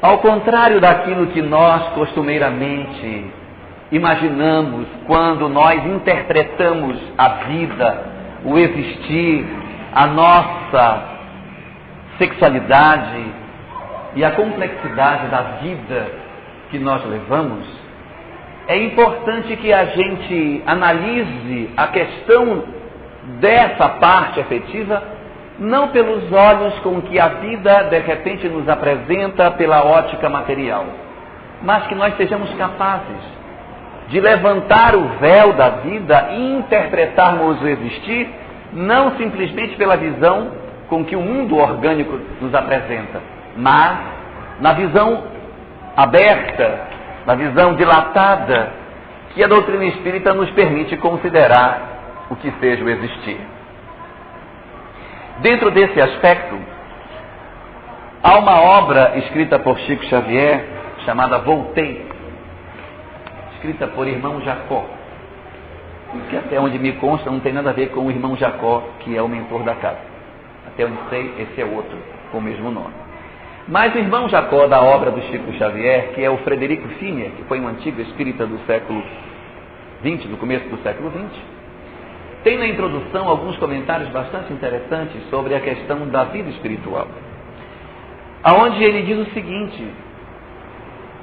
Ao contrário daquilo que nós costumeiramente imaginamos quando nós interpretamos a vida, o existir, a nossa sexualidade e a complexidade da vida que nós levamos, é importante que a gente analise a questão dessa parte afetiva não pelos olhos com que a vida de repente nos apresenta pela ótica material, mas que nós sejamos capazes de levantar o véu da vida e interpretarmos o existir não simplesmente pela visão com que o mundo orgânico nos apresenta, mas na visão aberta, na visão dilatada que a doutrina espírita nos permite considerar o que seja o existir. Dentro desse aspecto, há uma obra escrita por Chico Xavier, chamada Voltei, escrita por irmão Jacó, que até onde me consta não tem nada a ver com o irmão Jacó, que é o mentor da casa. Até onde sei, esse é outro, com o mesmo nome. Mas o irmão Jacó da obra do Chico Xavier, que é o Frederico Finer, que foi um antigo espírita do século XX, do começo do século XX, tem na introdução alguns comentários bastante interessantes sobre a questão da vida espiritual, aonde ele diz o seguinte,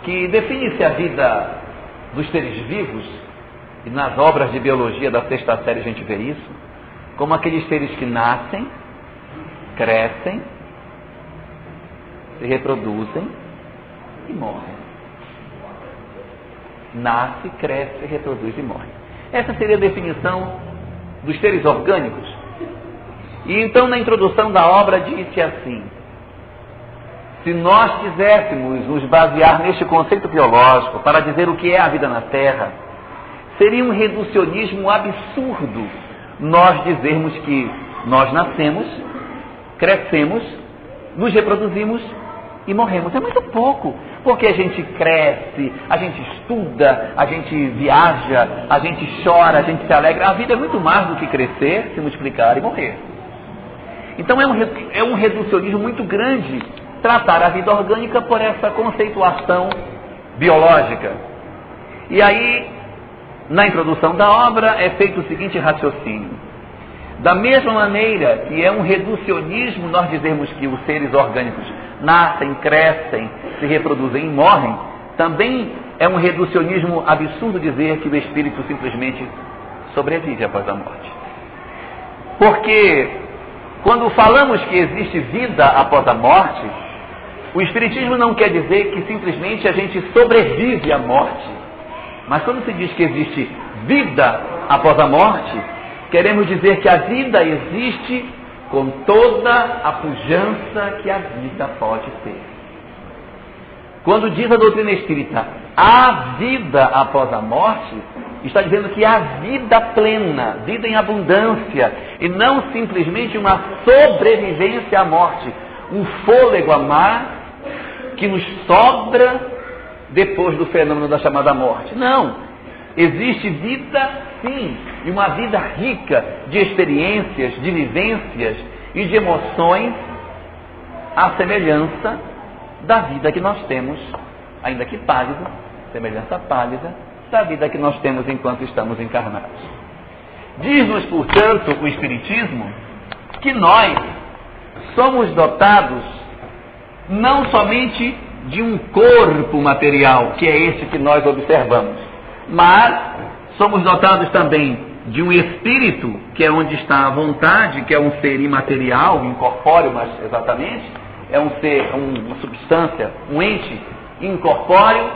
que define-se a vida dos seres vivos, e nas obras de biologia da sexta série a gente vê isso, como aqueles seres que nascem, crescem, se reproduzem e morrem. Nasce, cresce, reproduz e morre. Essa seria a definição dos seres orgânicos. E então na introdução da obra disse assim: se nós quiséssemos nos basear neste conceito biológico para dizer o que é a vida na Terra, seria um reducionismo absurdo nós dizermos que nós nascemos, crescemos, nos reproduzimos e morremos. É muito pouco, porque a gente cresce, a gente estuda, a gente viaja, a gente chora, a gente se alegra. A vida é muito mais do que crescer, se multiplicar e morrer. Então é um reducionismo muito grande tratar a vida orgânica por essa conceituação biológica. E aí, na introdução da obra, é feito o seguinte raciocínio. Da mesma maneira que é um reducionismo nós dizermos que os seres orgânicos nascem, crescem, se reproduzem e morrem, também é um reducionismo absurdo dizer que o espírito simplesmente sobrevive após a morte. Porque quando falamos que existe vida após a morte, o espiritismo não quer dizer que simplesmente a gente sobrevive à morte, mas quando se diz que existe vida após a morte, queremos dizer que a vida existe com toda a pujança que a vida pode ter. Quando diz a doutrina espírita, há vida após a morte, está dizendo que há vida plena, vida em abundância, e não simplesmente uma sobrevivência à morte, um fôlego a mais que nos sobra depois do fenômeno da chamada morte. Não, existe vida sim, e uma vida rica de experiências, de vivências e de emoções, à semelhança da vida que nós temos, ainda que pálida, semelhança pálida, da vida que nós temos enquanto estamos encarnados. Diz-nos, portanto, o Espiritismo, que nós somos dotados não somente de um corpo material, que é esse que nós observamos, mas somos dotados também de um espírito, que é onde está a vontade, que é um ser imaterial, incorpóreo, mas exatamente, é um ser, uma substância, um ente incorpóreo,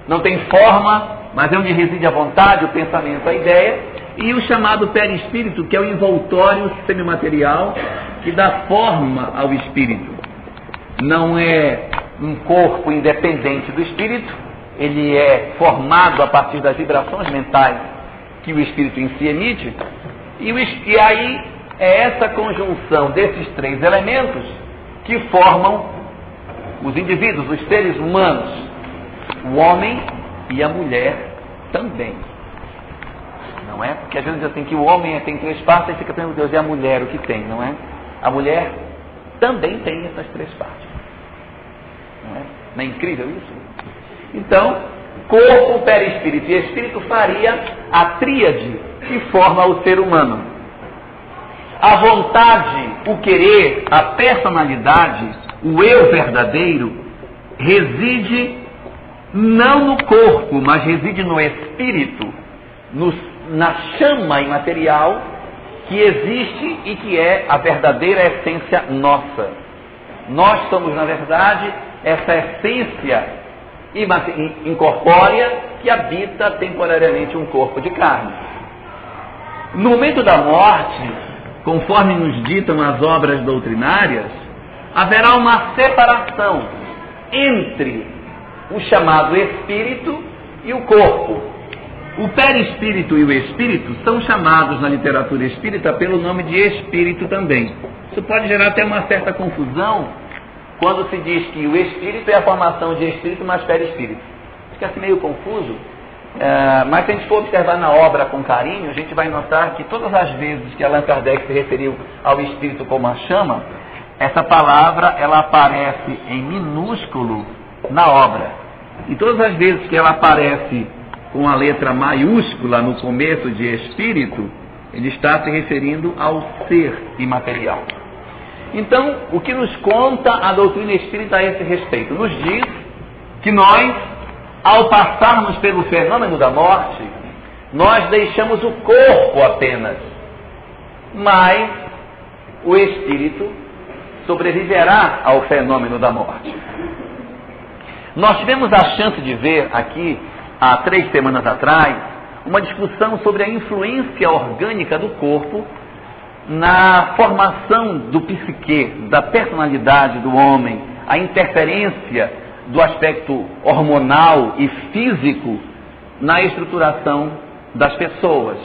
não tem forma, mas é onde reside a vontade, o pensamento, a ideia, e o chamado perispírito, que é o envoltório semimaterial, que dá forma ao espírito. Não é um corpo independente do espírito, ele é formado a partir das vibrações mentais que o espírito em si emite, e aí é essa conjunção desses três elementos que formam os indivíduos, os seres humanos, o homem e a mulher também. Não é? Porque às vezes diz assim que o homem tem três partes e fica pensando, Deus, e a mulher o que tem, não é? A mulher também tem essas três partes. Não é? Não é incrível isso? Então, corpo, perispírito e espírito faria a tríade que forma o ser humano. A vontade, o querer, a personalidade, o eu verdadeiro, reside não no corpo, mas reside no espírito, na chama imaterial que existe e que é a verdadeira essência nossa. Nós somos, na verdade, essa essência incorpórea que habita temporariamente um corpo de carne. No momento da morte, conforme nos ditam as obras doutrinárias, haverá uma separação entre o chamado espírito e o corpo. O perispírito e o espírito são chamados na literatura espírita pelo nome de espírito também. Isso pode gerar até uma certa confusão quando se diz que o espírito é a formação de espírito mais perispírito. Fica assim meio confuso, mas se a gente for observar na obra com carinho, a gente vai notar que todas as vezes que Allan Kardec se referiu ao espírito como a chama, essa palavra ela aparece em minúsculo na obra. E todas as vezes que ela aparece com a letra maiúscula no começo de espírito, ele está se referindo ao ser imaterial. Então, o que nos conta a doutrina espírita a esse respeito? Nos diz que nós, ao passarmos pelo fenômeno da morte, nós deixamos o corpo apenas, mas o espírito sobreviverá ao fenômeno da morte. Nós tivemos a chance de ver aqui, há 3 semanas atrás, uma discussão sobre a influência orgânica do corpo na formação do psique, da personalidade do homem, a interferência do aspecto hormonal e físico na estruturação das pessoas,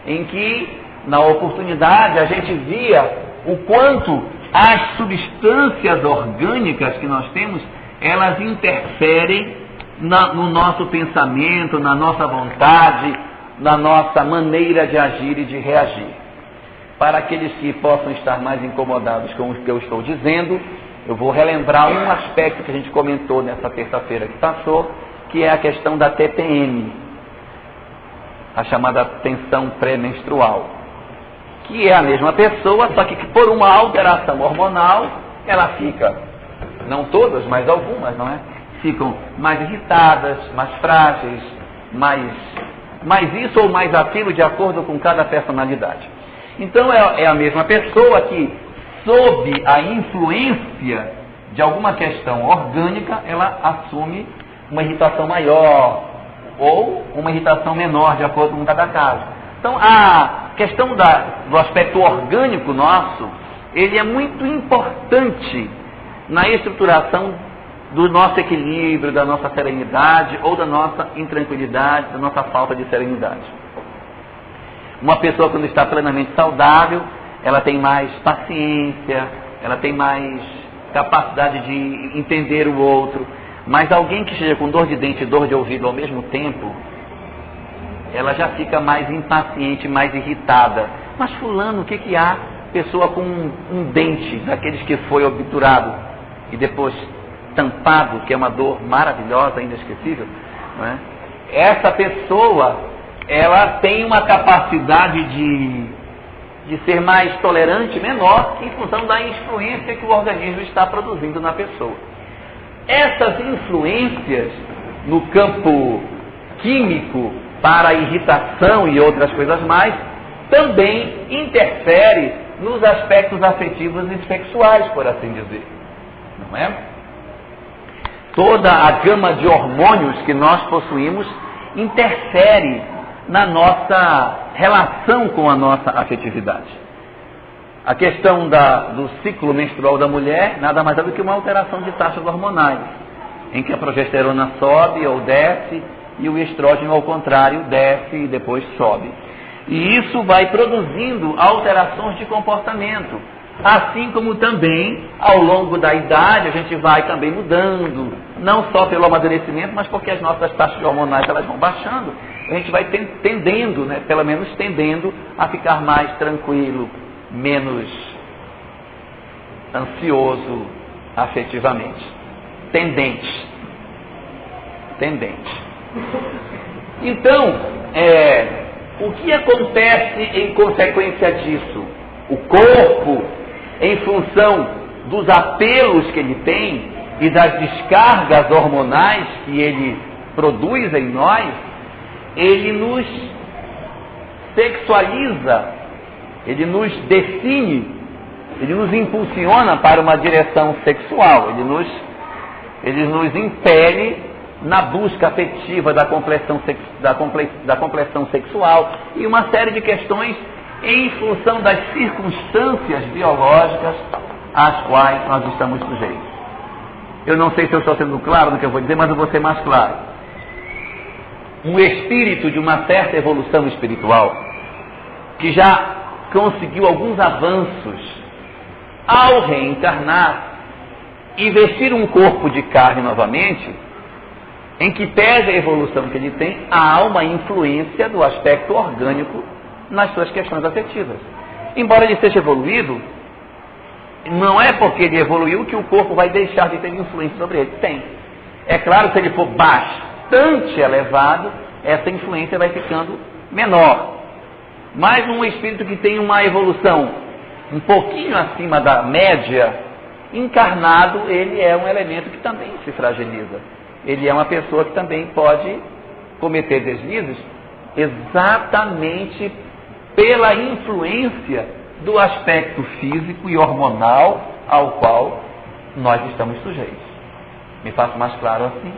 em que, na oportunidade, a gente via o quanto as substâncias orgânicas que nós temos, elas interferem no nosso pensamento, na nossa vontade, na nossa maneira de agir e de reagir. Para aqueles que possam estar mais incomodados com o que eu estou dizendo, eu vou relembrar um aspecto que a gente comentou nessa terça-feira que passou, que é a questão da TPM, a chamada tensão pré-menstrual, que é a mesma pessoa, só que por uma alteração hormonal, ela fica, não todas, mas algumas, não é? Ficam mais irritadas, mais frágeis, mais isso ou mais aquilo, de acordo com cada personalidade. Então é a mesma pessoa que, sob a influência de alguma questão orgânica, ela assume uma irritação maior ou uma irritação menor, de acordo com cada caso. Então a questão do aspecto orgânico nosso, ele é muito importante na estruturação do nosso equilíbrio, da nossa serenidade ou da nossa intranquilidade, da nossa falta de serenidade. Uma pessoa, quando está plenamente saudável, ela tem mais paciência, ela tem mais capacidade de entender o outro. Mas alguém que esteja com dor de dente e dor de ouvido ao mesmo tempo, ela já fica mais impaciente, mais irritada. Mas fulano, o que há? Pessoa com um dente, daqueles que foi obturado e depois tampado, que é uma dor maravilhosa, inesquecível, não é? Essa pessoa, ela tem uma capacidade de ser mais tolerante, menor, em função da influência que o organismo está produzindo na pessoa. Essas influências no campo químico para a irritação e outras coisas mais, também interfere nos aspectos afetivos e sexuais, por assim dizer. Não é? Toda a gama de hormônios que nós possuímos interfere na nossa relação com a nossa afetividade. A questão do ciclo menstrual da mulher nada mais é do que uma alteração de taxas hormonais, em que a progesterona sobe ou desce e o estrógeno, ao contrário, desce e depois sobe. E isso vai produzindo alterações de comportamento, assim como também, ao longo da idade, a gente vai também mudando, não só pelo amadurecimento, mas porque as nossas taxas hormonais elas vão baixando, a gente vai tendendo, né, pelo menos tendendo, a ficar mais tranquilo, menos ansioso afetivamente. tendente. Então, o que acontece em consequência disso? O corpo, em função dos apelos que ele tem e das descargas hormonais que ele produz em nós, ele nos sexualiza, ele nos define, ele nos impulsiona para uma direção sexual, ele nos impele na busca afetiva da compleição sexual e uma série de questões em função das circunstâncias biológicas às quais nós estamos sujeitos. Eu não sei se eu estou sendo claro no que eu vou dizer, mas eu vou ser mais claro. Um espírito de uma certa evolução espiritual, que já conseguiu alguns avanços, ao reencarnar e vestir um corpo de carne novamente, em que pese a evolução que ele tem, há uma influência do aspecto orgânico nas suas questões afetivas. Embora ele seja evoluído, não é porque ele evoluiu que o corpo vai deixar de ter influência sobre ele. Tem. É claro que se ele for bastante elevado, essa influência vai ficando menor. Mas um espírito que tem uma evolução um pouquinho acima da média, encarnado, ele é um elemento que também se fragiliza. Ele é uma pessoa que também pode cometer deslizes exatamente pela influência do aspecto físico e hormonal ao qual nós estamos sujeitos. Me faço mais claro assim?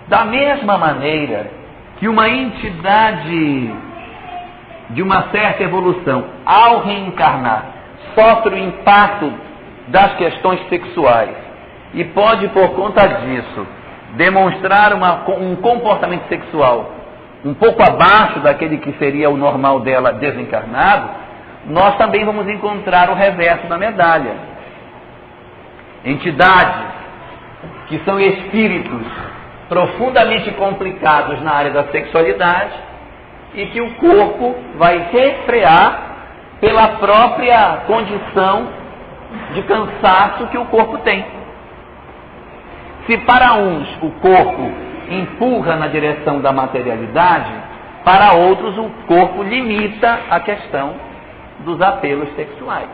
Da mesma maneira que uma entidade de uma certa evolução, ao reencarnar, sofre o impacto das questões sexuais e pode, por conta disso, demonstrar um comportamento sexual um pouco abaixo daquele que seria o normal dela desencarnado, nós também vamos encontrar o reverso da medalha. Entidades que são espíritos profundamente complicados na área da sexualidade e que o corpo vai refrear pela própria condição de cansaço que o corpo tem. Se para uns o corpo empurra na direção da materialidade, para outros o corpo limita a questão dos apelos sexuais.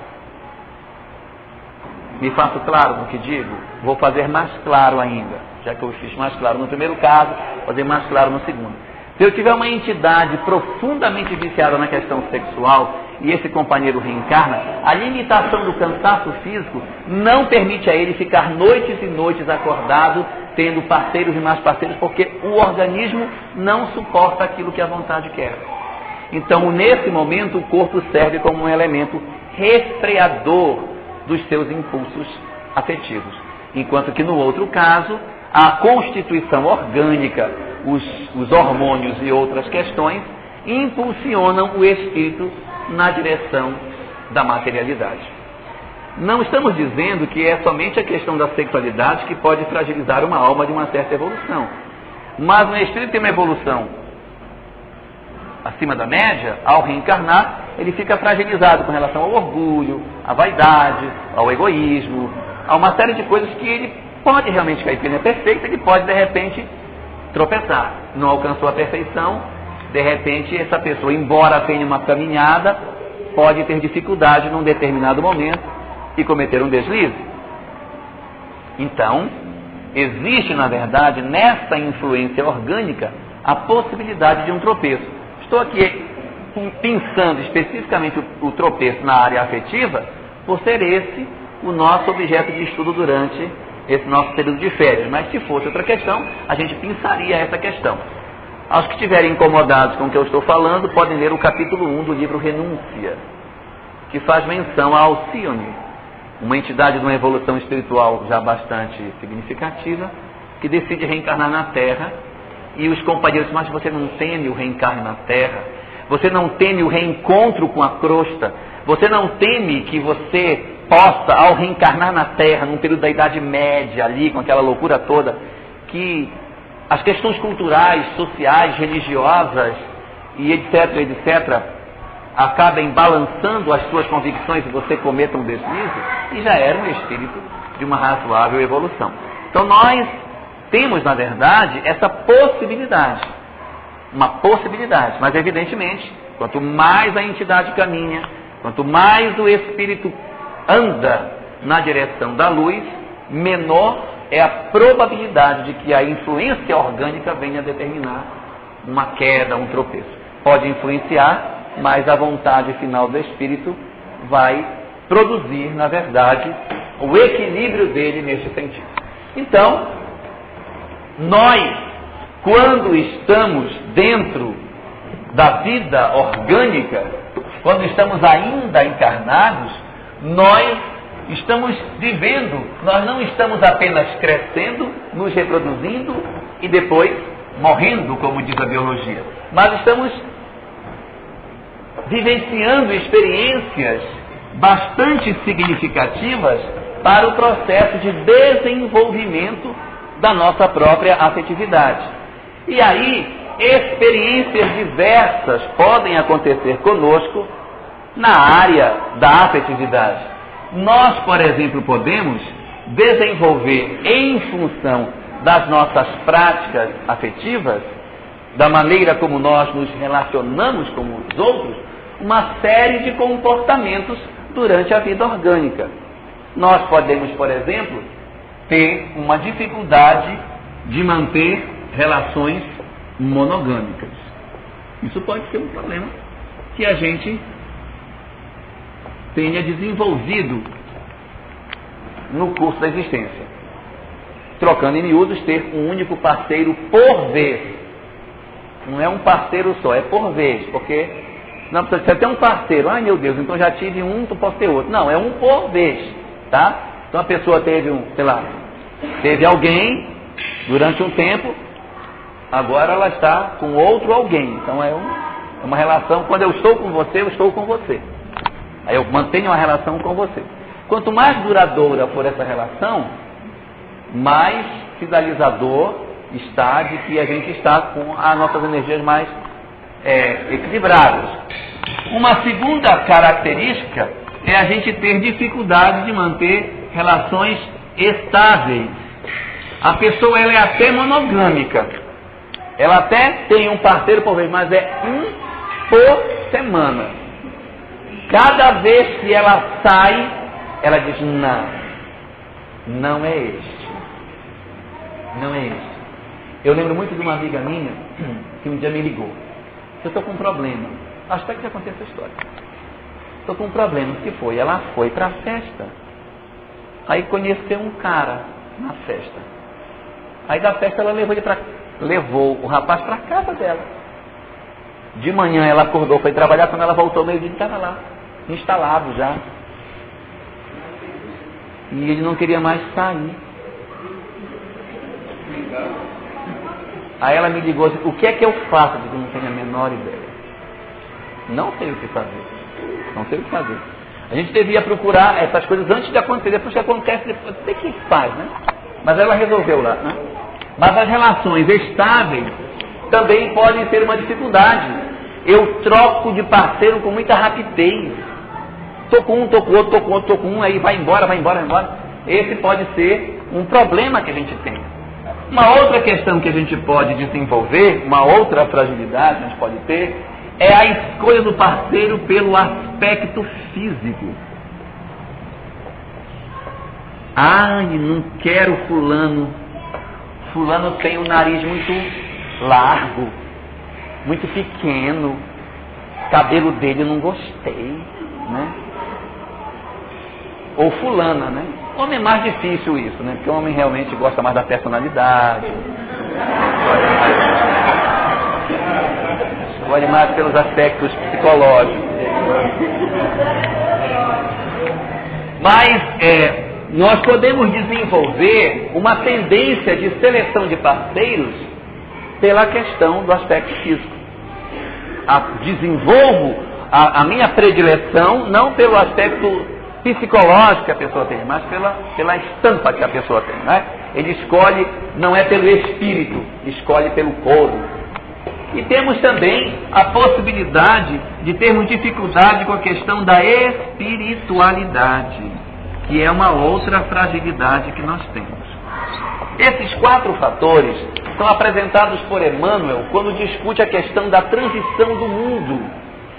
Me faço claro no que digo? Vou fazer mais claro ainda, já que eu fiz mais claro no primeiro caso, vou fazer mais claro no segundo. Se eu tiver uma entidade profundamente viciada na questão sexual e esse companheiro reencarna, a limitação do cansaço físico não permite a ele ficar noites e noites acordado, tendo parceiros e mais parceiros, porque o organismo não suporta aquilo que a vontade quer. Então, nesse momento, o corpo serve como um elemento refreador dos seus impulsos afetivos. Enquanto que no outro caso, a constituição orgânica, os hormônios e outras questões impulsionam o espírito na direção da materialidade. Não estamos dizendo que é somente a questão da sexualidade que pode fragilizar uma alma de uma certa evolução. Mas um espírito tem uma evolução acima da média, ao reencarnar, ele fica fragilizado com relação ao orgulho, à vaidade, ao egoísmo, a uma série de coisas que ele pode realmente cair, porque ele é perfeito, ele pode de repente tropeçar. Não alcançou a perfeição, de repente essa pessoa, embora tenha uma caminhada, pode ter dificuldade num determinado momento e cometer um deslize. Então, existe na verdade nessa influência orgânica a possibilidade de um tropeço. Estou aqui pensando especificamente o tropeço na área afetiva, por ser esse o nosso objeto de estudo durante esse nosso período de férias. Mas se fosse outra questão, a gente pensaria essa questão. Aos que estiverem incomodados com o que eu estou falando, podem ler o capítulo 1 do livro Renúncia, que faz menção a Alcione, uma entidade de uma evolução espiritual já bastante significativa, que decide reencarnar na Terra, e os companheiros, mas você não teme o reencarne na Terra, você não teme o reencontro com a crosta, você não teme que você possa, ao reencarnar na Terra, num período da Idade Média, ali, com aquela loucura toda, que as questões culturais, sociais, religiosas, e etc., acabem balançando as suas convicções e você cometa um deslize, e já era um espírito de uma razoável evolução. Então nós temos, na verdade, essa possibilidade. Uma possibilidade, mas evidentemente, quanto mais a entidade caminha, quanto mais o espírito anda na direção da luz, menor é a probabilidade de que a influência orgânica venha a determinar uma queda, um tropeço. Pode influenciar, mas a vontade final do espírito vai produzir, na verdade, o equilíbrio dele neste sentido. Então, nós, quando estamos dentro da vida orgânica, quando estamos ainda encarnados, nós estamos vivendo, nós não estamos apenas crescendo, nos reproduzindo e depois morrendo, como diz a biologia, mas estamos vivenciando experiências bastante significativas para o processo de desenvolvimento da nossa própria afetividade. E aí, experiências diversas podem acontecer conosco na área da afetividade. Nós, por exemplo, podemos desenvolver, em função das nossas práticas afetivas, da maneira como nós nos relacionamos com os outros, uma série de comportamentos durante a vida orgânica. Nós podemos, por exemplo, ter uma dificuldade de manter relações monogâmicas. Isso pode ser um problema que a gente tenha desenvolvido no curso da existência. Trocando em miúdos, ter um único parceiro por vez. Não é um parceiro só, é por vez, porque não precisa você ter um parceiro. Ai meu Deus, então já tive um, então posso ter outro. Não, é um por vez, tá? Então a pessoa teve teve alguém durante um tempo, agora ela está com outro alguém. Então é uma relação, quando eu estou com você, eu estou com você. Aí eu mantenho uma relação com você. Quanto mais duradoura for essa relação, mais finalizador está de que a gente está com as nossas energias mais equilibradas. Uma segunda característica é a gente ter dificuldade de manter relações estáveis. A pessoa ela é até monogâmica, ela até tem um parceiro por vez, mas é um por semana. Cada vez que ela sai, ela diz: não é este. Não é este. Eu lembro muito de uma amiga minha que um dia me ligou. Eu estou com um problema. Acho até que já contei essa história. Estou com um problema. O que foi? Ela foi para a festa. Aí conheceu um cara na festa. Aí da festa ela levou o rapaz para a casa dela. De manhã ela acordou, foi trabalhar. Quando ela voltou, meio-dia ele estava lá, instalado já. E ele não queria mais sair. Aí ela me ligou assim: o que é que eu faço? Eu disse: não tenho a menor ideia. Não sei o que fazer. Não sei o que fazer. A gente devia procurar essas coisas antes de acontecer. Depois que acontece, depois tem que faz, né? Mas ela resolveu lá, né? Mas as relações estáveis também podem ser uma dificuldade. Eu troco de parceiro com muita rapidez. Tô com um, tô com outro, tô com outro, tô com um, aí vai embora. Esse pode ser um problema que a gente tem. Uma outra questão que a gente pode desenvolver, uma outra fragilidade que a gente pode ter, é a escolha do parceiro pelo aspecto físico. Ai, não quero fulano. Fulano tem um nariz muito largo, muito pequeno. Cabelo dele eu não gostei, né? Ou fulana, né? Homem é mais difícil isso, né? Porque o homem realmente gosta mais da personalidade. Escolhe mais pelos aspectos psicológicos. Mas nós podemos desenvolver uma tendência de seleção de parceiros pela questão do aspecto físico. Desenvolvo a minha predileção não pelo aspecto psicológico que a pessoa tem, mas pela estampa que a pessoa tem, né? Ele escolhe, não é pelo espírito, escolhe pelo corpo. E temos também a possibilidade de termos dificuldade com a questão da espiritualidade, que é uma outra fragilidade que nós temos. Esses 4 fatores são apresentados por Emmanuel quando discute a questão da transição do mundo,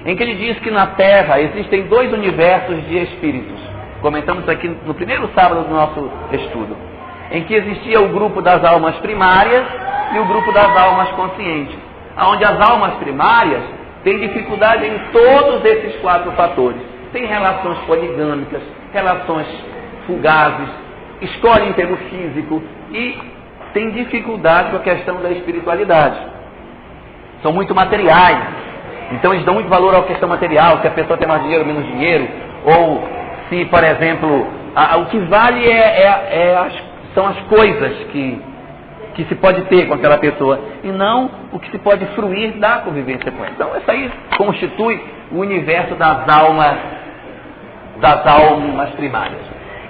em que ele diz que na Terra existem 2 universos de espíritos. Comentamos aqui no primeiro sábado do nosso estudo, em que existia o grupo das almas primárias e o grupo das almas conscientes, onde as almas primárias têm dificuldade em todos esses 4 fatores. Tem relações poligâmicas, relações fugazes, escolhem pelo físico e tem dificuldade com a questão da espiritualidade. São muito materiais, então eles dão muito valor à questão material, se a pessoa tem mais dinheiro ou menos dinheiro, ou se, por exemplo, o que vale são as coisas que se pode ter com aquela pessoa, e não o que se pode fruir da convivência com ela. Então, isso aí constitui o universo das almas primárias.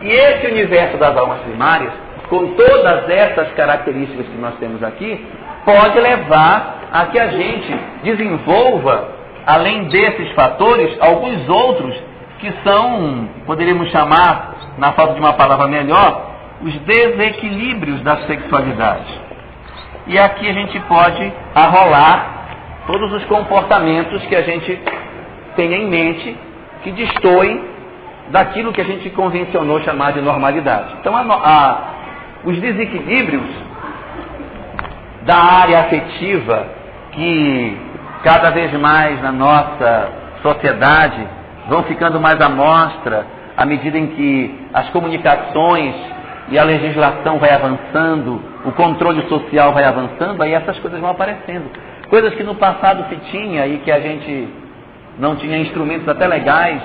E esse universo das almas primárias, com todas essas características que nós temos aqui, pode levar a que a gente desenvolva, além desses fatores, alguns outros que são, poderíamos chamar, na falta de uma palavra melhor, os desequilíbrios da sexualidade. E aqui a gente pode arrolar todos os comportamentos que a gente tenha em mente que destoem daquilo que a gente convencionou chamar de normalidade. Então, os desequilíbrios da área afetiva, que cada vez mais na nossa sociedade vão ficando mais à mostra à medida em que as comunicações e a legislação vai avançando, o controle social vai avançando, aí essas coisas vão aparecendo. Coisas que no passado se tinha e que a gente não tinha instrumentos até legais,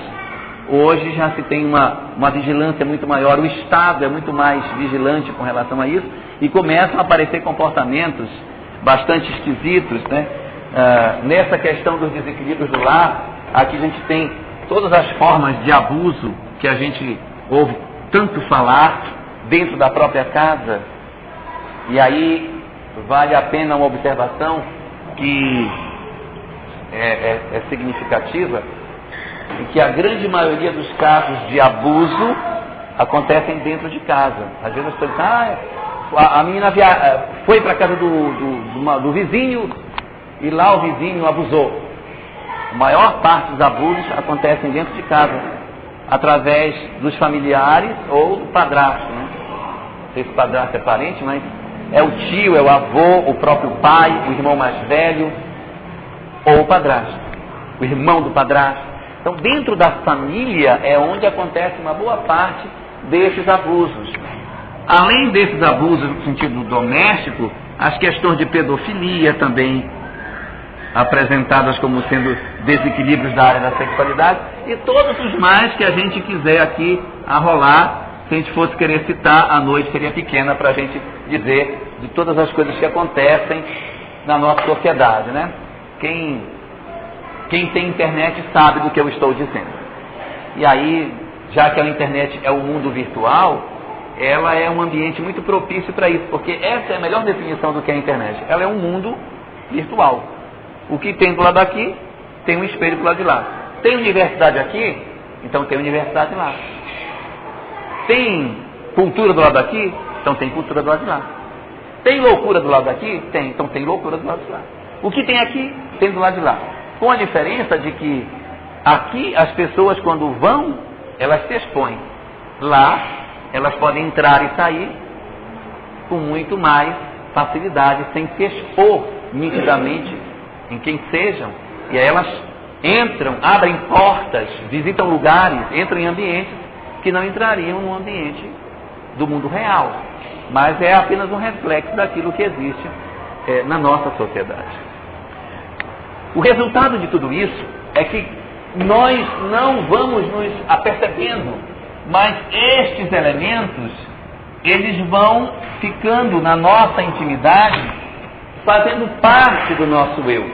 hoje já se tem uma vigilância muito maior. O Estado é muito mais vigilante com relação a isso e começam a aparecer comportamentos bastante esquisitos, né? Nessa questão dos desequilíbrios do lar, aqui a gente tem todas as formas de abuso que a gente ouve tanto falar dentro da própria casa. E aí vale a pena uma observação que é significativa, e que a grande maioria dos casos de abuso acontecem dentro de casa. Às vezes as pessoas dizem, a menina foi para a casa do vizinho e lá o vizinho abusou. A maior parte dos abusos acontecem dentro de casa, através dos familiares ou do padrasto, né? Não sei se o padrasto é parente, mas é o tio, é o avô, o próprio pai, o irmão mais velho, ou o padrasto, o irmão do padrasto. Então, dentro da família é onde acontece uma boa parte desses abusos. Além desses abusos no sentido doméstico, as questões de pedofilia também apresentadas como sendo desequilíbrios da área da sexualidade, e todos os mais que a gente quiser aqui arrolar. Se a gente fosse querer citar, a noite seria pequena para a gente dizer de todas as coisas que acontecem na nossa sociedade, né? Quem tem internet sabe do que eu estou dizendo. E aí, já que a internet é o mundo virtual, ela é um ambiente muito propício para isso, porque essa é a melhor definição do que é a internet. Ela é um mundo virtual. O que tem do lado daqui, tem um espelho do lado de lá. Tem universidade aqui, então tem universidade lá. Tem cultura do lado daqui, então tem cultura do lado de lá. Tem loucura do lado daqui? Tem, então tem loucura do lado de lá. O que tem aqui, tem do lado de lá. Com a diferença de que aqui as pessoas, quando vão, elas se expõem. Lá, elas podem entrar e sair com muito mais facilidade, sem se expor nitidamente em quem sejam. E aí elas entram, abrem portas, visitam lugares, entram em ambientes que não entrariam no ambiente do mundo real. Mas é apenas um reflexo daquilo que existe na nossa sociedade. O resultado de tudo isso é que nós não vamos nos apercebendo, mas estes elementos, eles vão ficando na nossa intimidade, fazendo parte do nosso eu,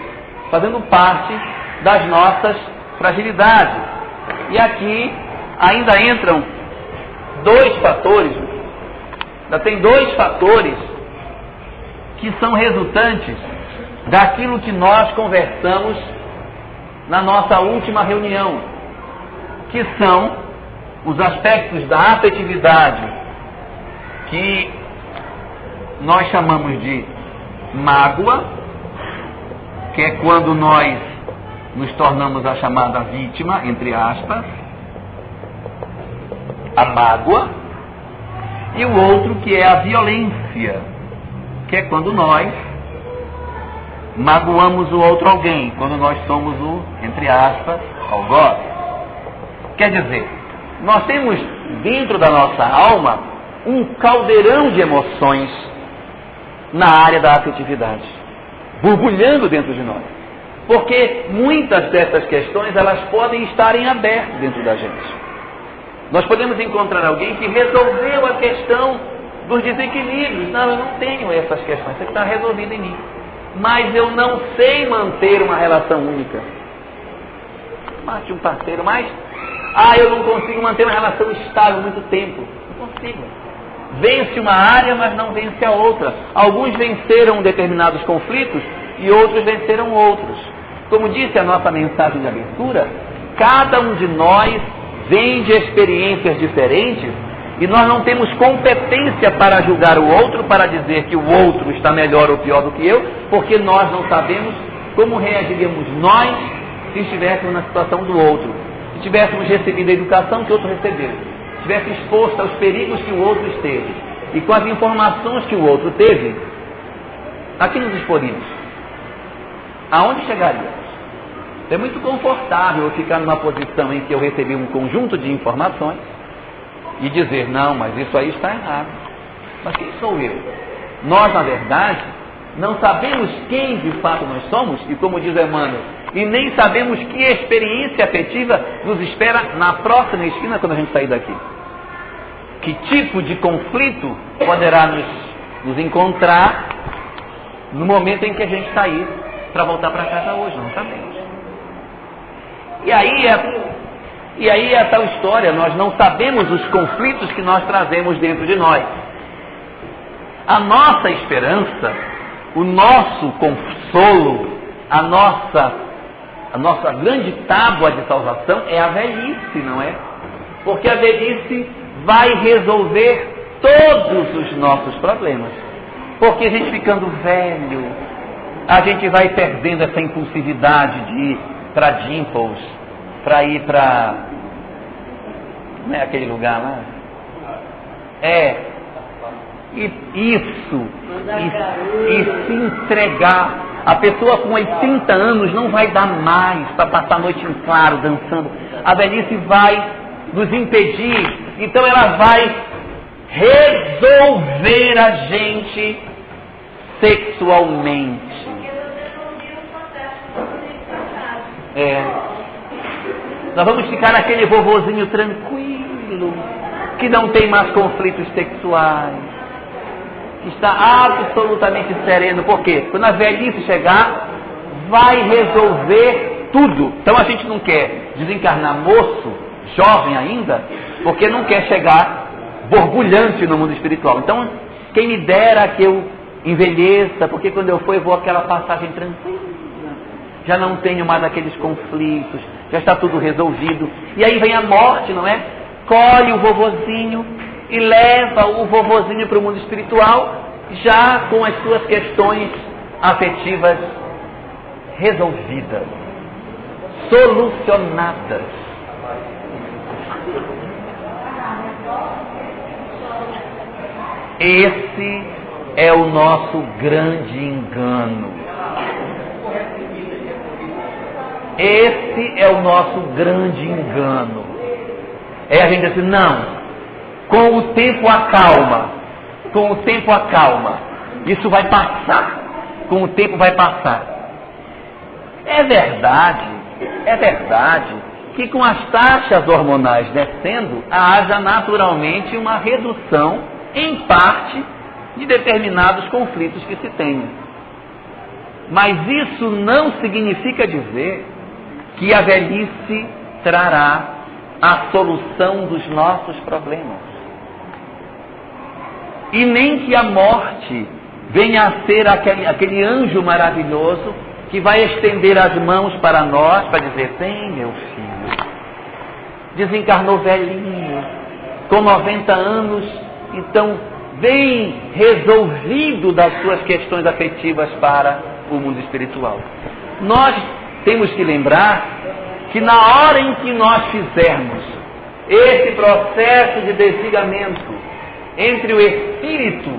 fazendo parte das nossas fragilidades. E aqui ainda entram dois fatores, ainda tem dois fatores que são resultantes daquilo que nós conversamos na nossa última reunião, que são os aspectos da afetividade que nós chamamos de mágoa, que é quando nós nos tornamos a chamada vítima, entre aspas, a mágoa, e o outro que é a violência, que é quando nós magoamos o outro alguém, quando nós somos o, entre aspas, algoz. Quer dizer, nós temos dentro da nossa alma um caldeirão de emoções na área da afetividade, borbulhando dentro de nós. Porque muitas dessas questões, elas podem estar em aberto dentro da gente. Nós podemos encontrar alguém que resolveu a questão dos desequilíbrios. Não, eu não tenho essas questões, isso está resolvido em mim. Mas eu não sei manter uma relação única. Mate um parceiro, mas eu não consigo manter uma relação estável muito tempo. Não consigo. Vence uma área, mas não vence a outra. Alguns venceram determinados conflitos e outros venceram outros. Como disse a nossa mensagem de abertura, cada um de nós vem de experiências diferentes e nós não temos competência para julgar o outro, para dizer que o outro está melhor ou pior do que eu, porque nós não sabemos como reagiríamos nós se estivéssemos na situação do outro, se tivéssemos recebido a educação que o outro recebeu, se tivesse exposto aos perigos que o outro esteve e com as informações que o outro teve. Aqui nos exporíamos. Aonde chegaríamos? É muito confortável eu ficar numa posição em que eu recebi um conjunto de informações e dizer, não, mas isso aí está errado. Mas quem sou eu? Nós, na verdade, não sabemos quem de fato nós somos, e como diz Emmanuel, e nem sabemos que experiência afetiva nos espera na próxima esquina quando a gente sair daqui. Que tipo de conflito poderá nos encontrar no momento em que a gente sair para voltar para casa hoje, não sabemos. E aí é tal história, nós não sabemos os conflitos que nós trazemos dentro de nós. A nossa esperança, o nosso consolo, a nossa grande tábua de salvação é a velhice, não é? Porque a velhice vai resolver todos os nossos problemas. Porque a gente ficando velho, a gente vai perdendo essa impulsividade de ir para Dimples, para ir para... não é aquele lugar lá? E se entregar. A pessoa com 80 anos não vai dar mais para passar a noite em claro dançando. A velhice vai nos impedir. Então ela vai resolver a gente sexualmente. Nós vamos ficar naquele vovozinho tranquilo, que não tem mais conflitos sexuais, que está absolutamente sereno. Por quê? Quando a velhice chegar, vai resolver tudo. Então a gente não quer desencarnar moço, jovem ainda, porque não quer chegar borbulhante no mundo espiritual. Então, quem me dera que eu envelheça, porque quando eu for, eu vou aquela passagem tranquila. Já não tenho mais aqueles conflitos, já está tudo resolvido. E aí vem a morte, não é? Colhe o vovozinho e leva o vovozinho para o mundo espiritual, já com as suas questões afetivas resolvidas, solucionadas. Esse é o nosso grande engano. Esse é o nosso grande engano. É a gente dizer, não, com o tempo acalma, isso vai passar, com o tempo vai passar. É verdade que com as taxas hormonais descendo, haja naturalmente uma redução, em parte, de determinados conflitos que se tenham. Mas isso não significa dizer que a velhice trará a solução dos nossos problemas. E nem que a morte venha a ser aquele anjo maravilhoso que vai estender as mãos para nós, para dizer: tem, meu filho, desencarnou velhinho, com 90 anos, então bem resolvido das suas questões afetivas para o mundo espiritual. Nós temos que lembrar que na hora em que nós fizermos esse processo de desligamento entre o espírito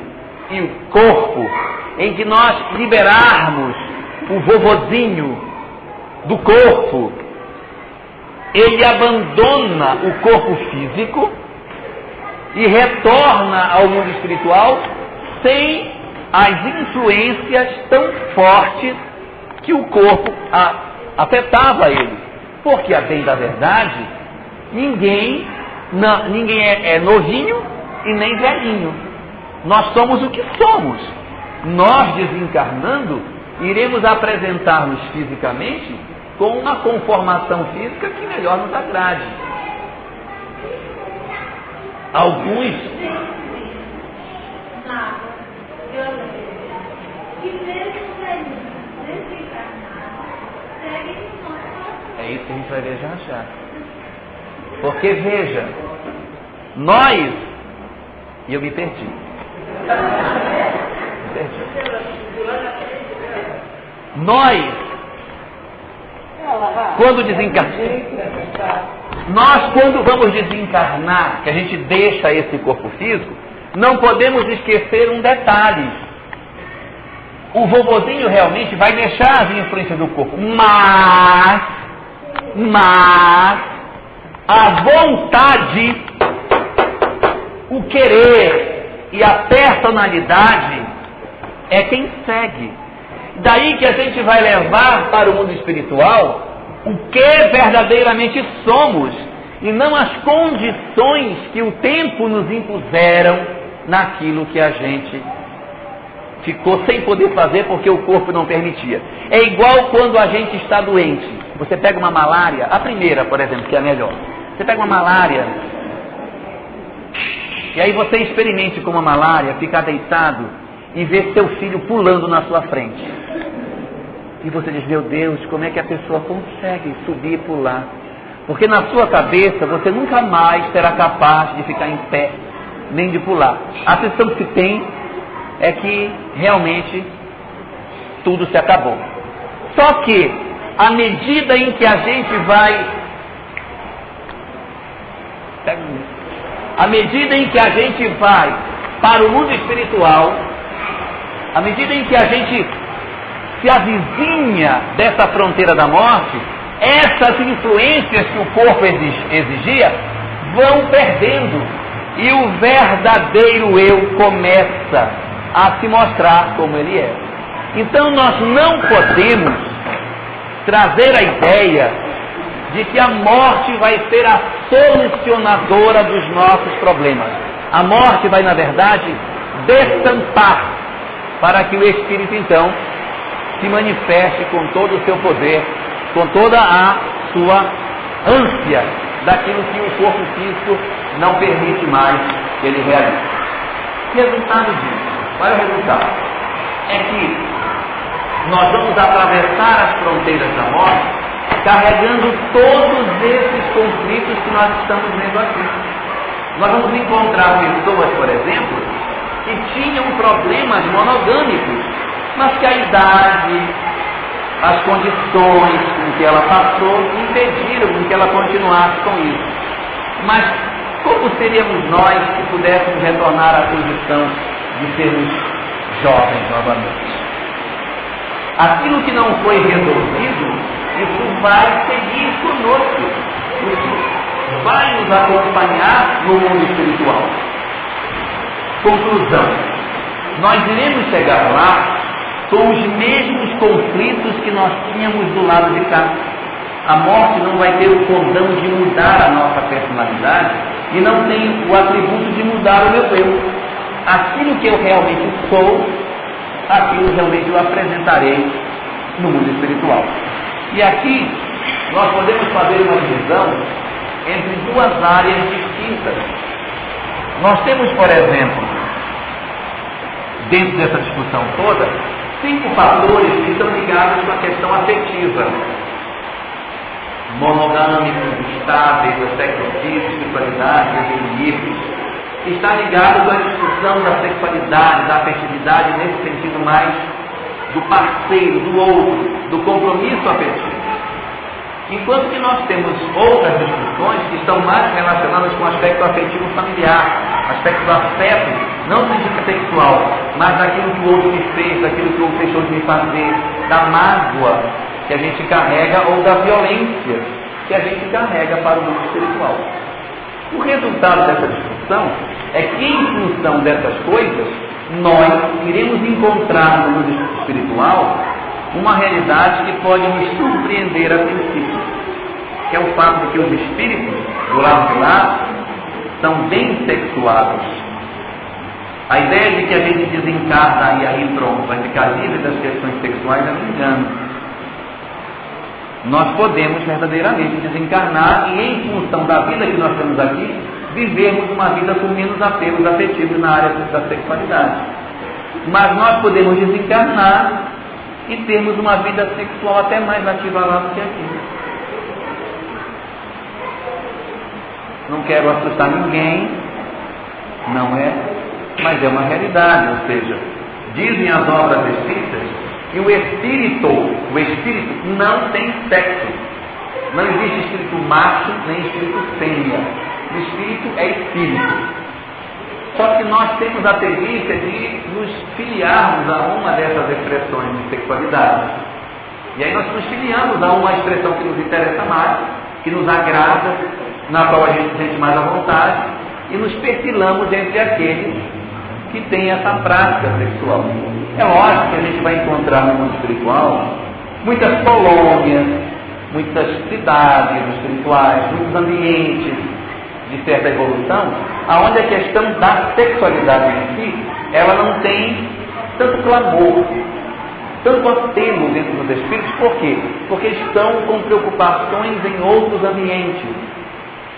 e o corpo, em que nós liberarmos o vovozinho do corpo, ele abandona o corpo físico e retorna ao mundo espiritual sem as influências tão fortes que o corpo afetava ele. Porque, a bem da verdade, ninguém é novinho e nem velhinho. Nós somos o que somos. Nós, desencarnando, iremos apresentar-nos fisicamente com uma conformação física que melhor nos agrade. Alguns é isso que a gente vai ver já já. Porque veja, nós, e eu me perdi. Nós, quando vamos desencarnar, que a gente deixa esse corpo físico, não podemos esquecer um detalhe. O vovozinho realmente vai deixar as influências do corpo, mas a vontade, o querer e a personalidade é quem segue. Daí que a gente vai levar para o mundo espiritual o que verdadeiramente somos, e não as condições que o tempo nos impuseram naquilo que a gente ficou sem poder fazer porque o corpo não permitia. É igual quando a gente está doente. Você pega uma malária, a primeira, por exemplo, que é a melhor. Você pega uma malária, e aí você experimente com uma malária, ficar deitado e ver seu filho pulando na sua frente. E você diz: meu Deus, como é que a pessoa consegue subir e pular? Porque na sua cabeça você nunca mais será capaz de ficar em pé, nem de pular. A sensação que se tem é que realmente tudo se acabou. Só que, à medida em que a gente vai... À medida em que a gente vai para o mundo espiritual, à medida em que a gente se avizinha dessa fronteira da morte, essas influências que o corpo exigia vão perdendo, e o verdadeiro eu começa a se mostrar como ele é. Então nós não podemos trazer a ideia de que a morte vai ser a solucionadora dos nossos problemas. A morte vai, na verdade, destampar para que o espírito então se manifeste com todo o seu poder, com toda a sua ânsia daquilo que o corpo físico não permite mais que ele realize. Resultado disso, qual é o resultado? É que nós vamos atravessar as fronteiras da morte carregando todos esses conflitos que nós estamos vendo aqui. Nós vamos encontrar pessoas, por exemplo, que tinham problemas monogâmicos, mas que a idade, as condições com que ela passou impediram que ela continuasse com isso. Mas como seríamos nós se pudéssemos retornar à condição de sermos jovens novamente? Aquilo que não foi resolvido, isso vai seguir conosco. Isso vai nos acompanhar no mundo espiritual. Conclusão: nós iremos chegar lá com os mesmos conflitos que nós tínhamos do lado de cá. A morte não vai ter o condão de mudar a nossa personalidade e não tem o atributo de mudar o meu eu. Aquilo que eu realmente sou, aquilo realmente eu apresentarei no mundo espiritual. E aqui nós podemos fazer uma divisão entre duas áreas distintas. Nós temos, por exemplo, dentro dessa discussão toda, 5 fatores que estão ligados com a questão afetiva. Monogâmicos, estáveis, aspectos físicos, espiritualidade, equilíbrios. Está ligado com a discussão da sexualidade, da afetividade, nesse sentido mais do parceiro, do outro, do compromisso afetivo. Enquanto que nós temos outras discussões que estão mais relacionadas com o aspecto afetivo familiar, aspecto do afeto, não significa sexual, mas daquilo que o outro me fez, daquilo que o outro deixou de me fazer, da mágoa que a gente carrega ou da violência que a gente carrega para o mundo espiritual. O resultado dessa discussão é que, em função dessas coisas, nós iremos encontrar no mundo espiritual uma realidade que pode nos surpreender a princípio, que é o fato de que os espíritos, do lado de lá, são bem sexuados. A ideia de que a gente desencarna e aí pronto, vai ficar livre das questões sexuais é um engano. Nós podemos verdadeiramente desencarnar e, em função da vida que nós temos aqui, vivermos uma vida com menos apelos afetivos na área da sexualidade. Mas nós podemos desencarnar e termos uma vida sexual até mais ativa lá do que aqui. Não quero assustar ninguém, não é, mas é uma realidade. Ou seja, dizem as obras espíritas que o espírito não tem sexo. Não existe espírito macho nem espírito fêmea. O espírito é espírito. Só que nós temos a tendência de nos filiarmos a uma dessas expressões de sexualidade. E aí nós nos filiamos a uma expressão que nos interessa mais, que nos agrada, na qual a gente se sente mais à vontade, e nos perfilamos entre aqueles que têm essa prática sexual. É lógico que a gente vai encontrar no mundo espiritual muitas colônias, muitas cidades espirituais, muitos ambientes de certa evolução, aonde a questão da sexualidade em si, ela não tem tanto clamor, tanto apelo dentro dos espíritos. Por quê? Porque estão com preocupações em outros ambientes.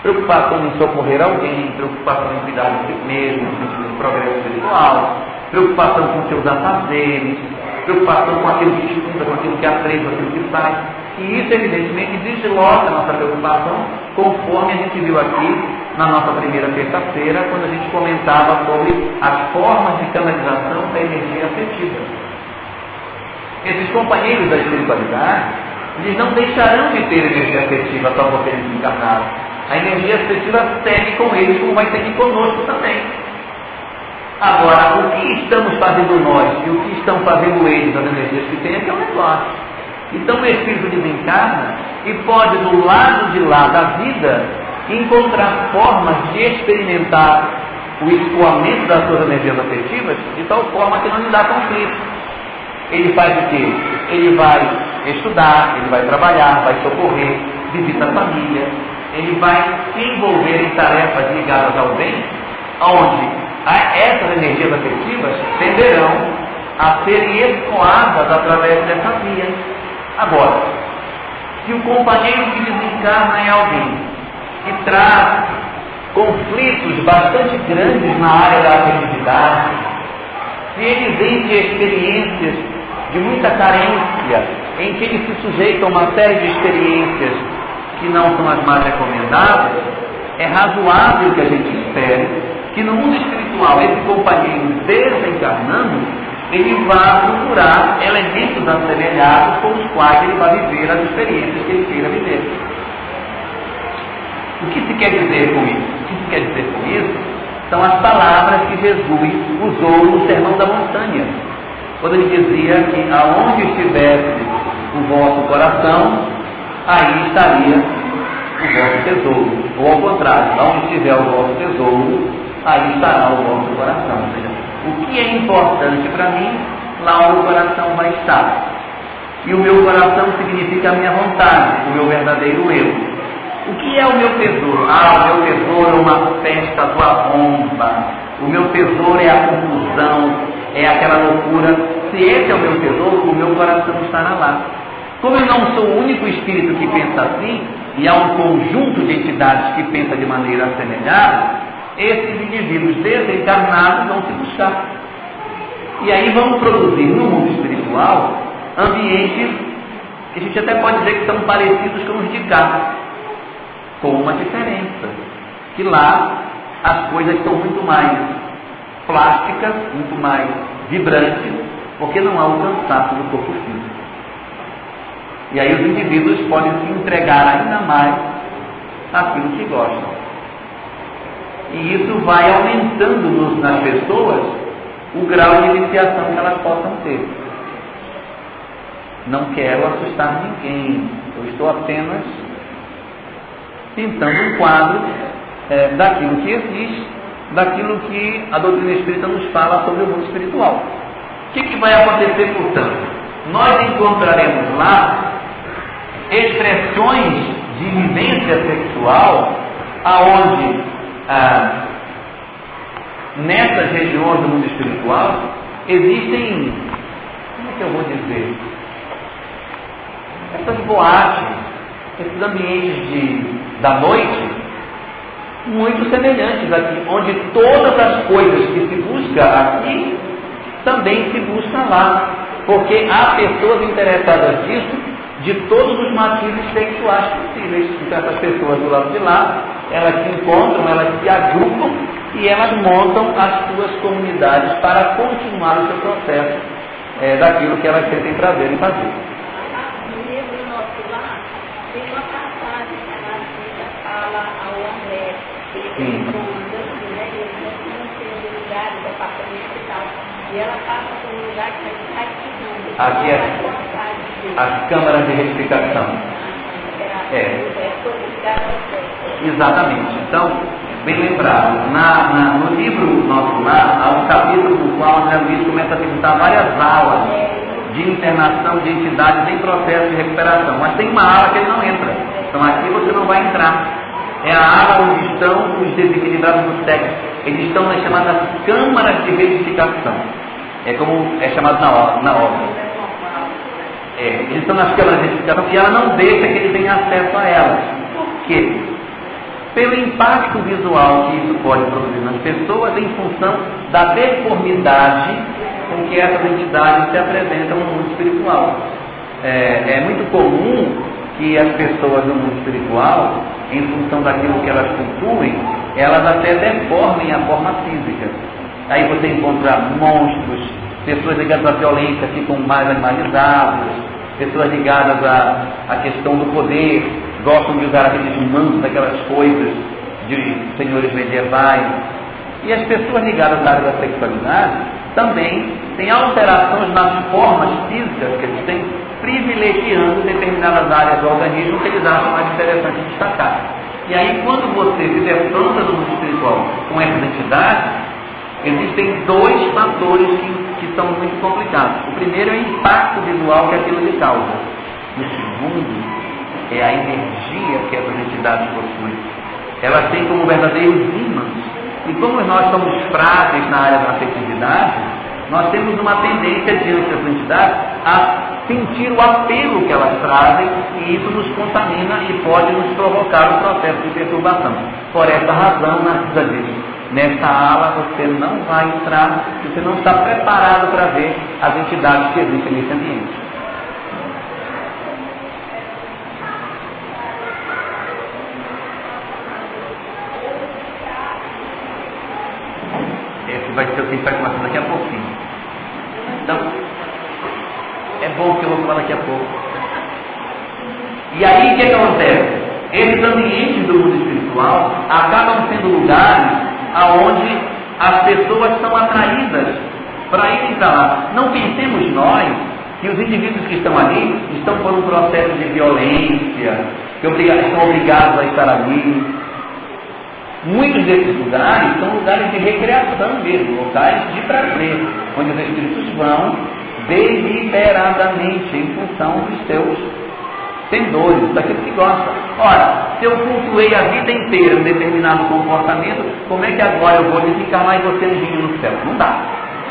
Preocupação em socorrer alguém, preocupação em cuidar de si mesmo, no sentido de progresso espiritual, preocupação com seus afazeres, preocupação com aquilo que estuda, com aquilo que aprende, com aquilo que faz. E isso, evidentemente, desloca a nossa preocupação, conforme a gente viu aqui na nossa primeira terça-feira, quando a gente comentava sobre as formas de canalização da energia afetiva. Esses companheiros da espiritualidade, eles não deixarão de ter energia afetiva só porque eles encarnaram. A energia afetiva segue com eles, como vai seguir conosco também. Agora, o que estamos fazendo nós e o que estão fazendo eles, as energias que têm, é que é um negócio. Então o espírito desencarna e pode, do lado de lá da vida, encontrar formas de experimentar o escoamento das suas energias afetivas de tal forma que não lhe dá conflito. Ele faz o quê? Ele vai estudar, ele vai trabalhar, vai socorrer, visita a família, ele vai se envolver em tarefas ligadas ao bem, onde essas energias afetivas tenderão a serem escoadas através dessa via. Agora, se o companheiro que desencarna é alguém que traz conflitos bastante grandes na área da afetividade, se ele vem de experiências de muita carência, em que ele se sujeita a uma série de experiências que não são as mais recomendáveis, é razoável que a gente espere que no mundo espiritual esse companheiro desencarnando, ele vai procurar elementos assemelhados com os quais ele vai viver as experiências que ele queira viver. O que se quer dizer com isso? O que se quer dizer com isso são as palavras que Jesus usou no Sermão da Montanha, quando ele dizia que aonde estivesse o vosso coração, aí estaria o vosso tesouro. Ou ao contrário, aonde estiver o vosso tesouro, aí estará o vosso coração. Ou seja, o que é importante para mim, lá o meu coração vai estar. E o meu coração significa a minha vontade, o meu verdadeiro eu. O que é o meu tesouro? Ah, o meu tesouro é uma festa do arromba. O meu tesouro é a confusão, é aquela loucura. Se esse é o meu tesouro, o meu coração estará lá. Como eu não sou o único espírito que pensa assim, e há um conjunto de entidades que pensa de maneira assemelhada, esses indivíduos desencarnados vão se buscar. E aí vamos produzir no mundo espiritual ambientes que a gente até pode dizer que são parecidos com os de cá, com uma diferença, que lá as coisas são muito mais plásticas, muito mais vibrantes, porque não há o cansaço do corpo físico. E aí os indivíduos podem se entregar ainda mais àquilo que gostam. E isso vai aumentando nas pessoas o grau de iniciação que elas possam ter. Não quero assustar ninguém, eu estou apenas pintando um quadro daquilo que existe, daquilo que a doutrina espírita nos fala sobre o mundo espiritual. O que vai acontecer, portanto? Nós encontraremos lá expressões de vivência sexual aonde nessas regiões do mundo espiritual existem, como é que eu vou dizer, essas boates, esses ambientes da noite muito semelhantes aqui, onde todas as coisas que se busca aqui também se busca lá, porque há pessoas interessadas nisso de todos os matizes sexuais possíveis. Então essas pessoas do lado de lá, elas se encontram, elas se agrupam e elas montam as suas comunidades para continuar o seu processo daquilo que elas sentem prazer em fazer. No livro nosso lá, tem uma passagem que a Marisa fala ao André, que ele tem comandante, né? E ele não tem lugares, apartamento e tal. E ela passa por um lugar que está estudando. Aqui é as câmaras de retificação. Exatamente. Então, bem lembrado, no livro nosso lá, há um capítulo no qual André Luiz começa a visitar várias aulas de internação de entidades em processo de recuperação. Mas tem uma ala que ele não entra. Então aqui você não vai entrar. É a ala onde estão os desequilibrados do sexo. Eles estão nas chamadas câmaras de retificação. É como é chamado na obra. Eles estão nas câmaras de retificação e ela não deixa que eles tenham acesso a elas. Por quê? Pelo impacto visual que isso pode produzir nas pessoas em função da deformidade com que essas entidades se apresentam no mundo espiritual. É muito comum que as pessoas no mundo espiritual, em função daquilo que elas cultuem, elas até deformem a forma física. Aí você encontra monstros, pessoas ligadas à violência ficam mais animalizadas, pessoas ligadas à questão do poder, gostam de usar aqueles mantos, aquelas coisas de senhores medievais. E as pessoas ligadas à área da sexualidade também têm alterações nas formas físicas que eles têm, privilegiando determinadas áreas do organismo que eles acham mais interessante destacar. E aí, quando você se defronta no mundo espiritual com essas entidades, existem dois fatores que são muito complicados. O primeiro é o impacto visual que aquilo lhe causa. O segundo é a energia que essas entidades possuem. Elas têm como verdadeiros ímãs. E como nós somos frágeis na área da afetividade, nós temos uma tendência diante dessas entidades a sentir o apelo que elas trazem, e isso nos contamina e pode nos provocar um processo de perturbação. Por essa razão, Narcisa diz: nessa ala você não vai entrar, você não está preparado para ver as entidades que existem nesse ambiente. Esse vai ser o que a gente vai começar daqui a pouquinho. Então, é bom que eu vou falar daqui a pouco. E aí o que acontece? Esses ambientes do mundo espiritual acabam sendo lugares aonde as pessoas são atraídas para irem para lá. Não pensemos nós que os indivíduos que estão ali estão por um processo de violência, que estão obrigados a estar ali. Muitos desses lugares são lugares de recreação mesmo, locais de prazer, onde os espíritos vão deliberadamente em função dos seus pendores, daquilo que gosta. Ora, se eu cultuei a vida inteira um determinado comportamento, como é que agora eu vou desencarnar e vou ser anjinho no céu? Não dá.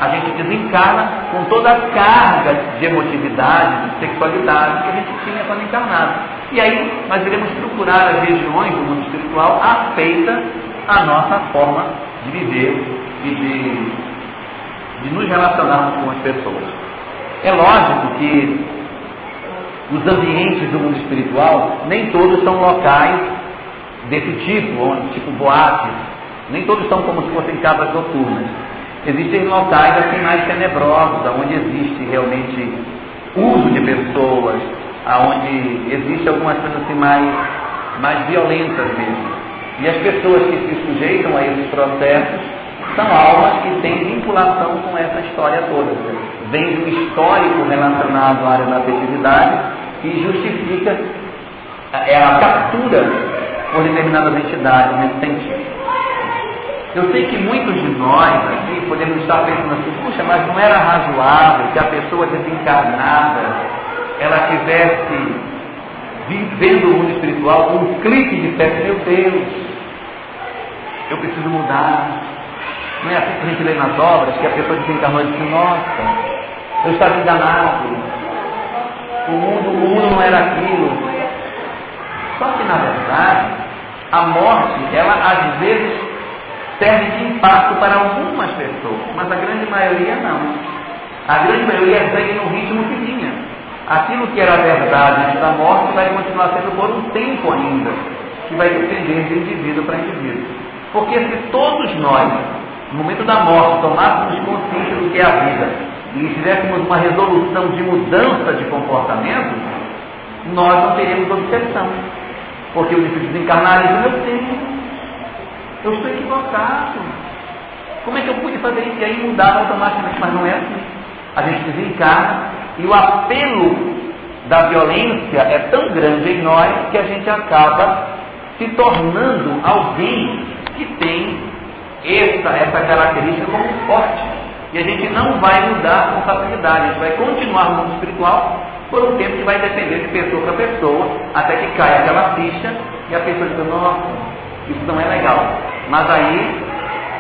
A gente desencarna com toda a carga de emotividade, de sexualidade que a gente tinha quando encarnado. E aí nós iremos procurar as regiões do mundo espiritual afeitas à nossa forma de viver e de nos relacionarmos com as pessoas. É lógico que os ambientes do mundo espiritual, nem todos são locais desse tipo boates, nem todos são como se fossem casas noturnas. Existem locais assim mais tenebrosos, onde existe realmente uso de pessoas, onde existe algumas coisas assim mais violentas mesmo. E as pessoas que se sujeitam a esses processos são almas que têm vinculação com essa história toda. Vem do histórico relacionado à área da afetividade que justifica a captura por determinadas entidades nesse sentido. Eu sei que muitos de nós aqui podemos estar pensando assim, puxa, mas não era razoável que a pessoa desencarnada ela tivesse vendo o mundo espiritual com um clique de fé, meu Deus, eu preciso mudar. Não é assim que a gente lê nas obras, que a pessoa desencarnou e disse, nossa, eu estava enganado, o mundo não era aquilo. Só que na verdade, a morte, ela às vezes serve de impacto para algumas pessoas, mas a grande maioria não. A grande maioria segue no ritmo que vinha. Aquilo que era verdade antes da morte vai continuar sendo por um tempo ainda, que vai depender de indivíduo para indivíduo. Porque se todos nós, no momento da morte, tomássemos consciência do que é a vida e tivéssemos uma resolução de mudança de comportamento, nós não teríamos obsessão. Porque o desencarnarismo eu tenho. Eu estou equivocado. Como é que eu pude fazer isso? E aí mudava automaticamente, mas não é assim. A gente desencarna e o apelo da violência é tão grande em nós que a gente acaba se tornando alguém que tem essa característica como forte. E a gente não vai mudar com facilidade. A gente vai continuar no mundo espiritual por um tempo que vai depender de pessoa para pessoa, até que caia aquela ficha e a pessoa diz, nossa, isso não é legal. Mas aí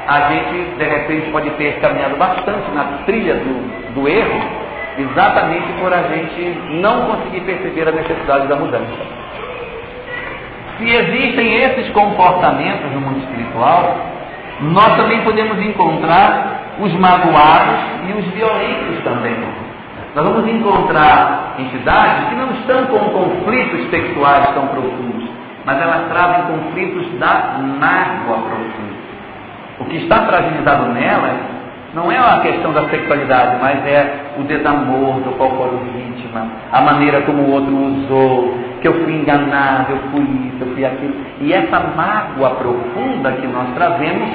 a gente, de repente, pode ter caminhado bastante na trilha do erro, exatamente por a gente não conseguir perceber a necessidade da mudança. Se existem esses comportamentos no mundo espiritual, nós também podemos encontrar os magoados e os violentos também. Nós vamos encontrar entidades que não estão com conflitos sexuais tão profundos, mas elas trazem conflitos da mágoa profunda. O que está fragilizado nelas não é a questão da sexualidade, mas é o desamor do qual foi vítima, a maneira como o outro usou, que eu fui enganado, eu fui isso, eu fui aquilo. E essa mágoa profunda que nós trazemos,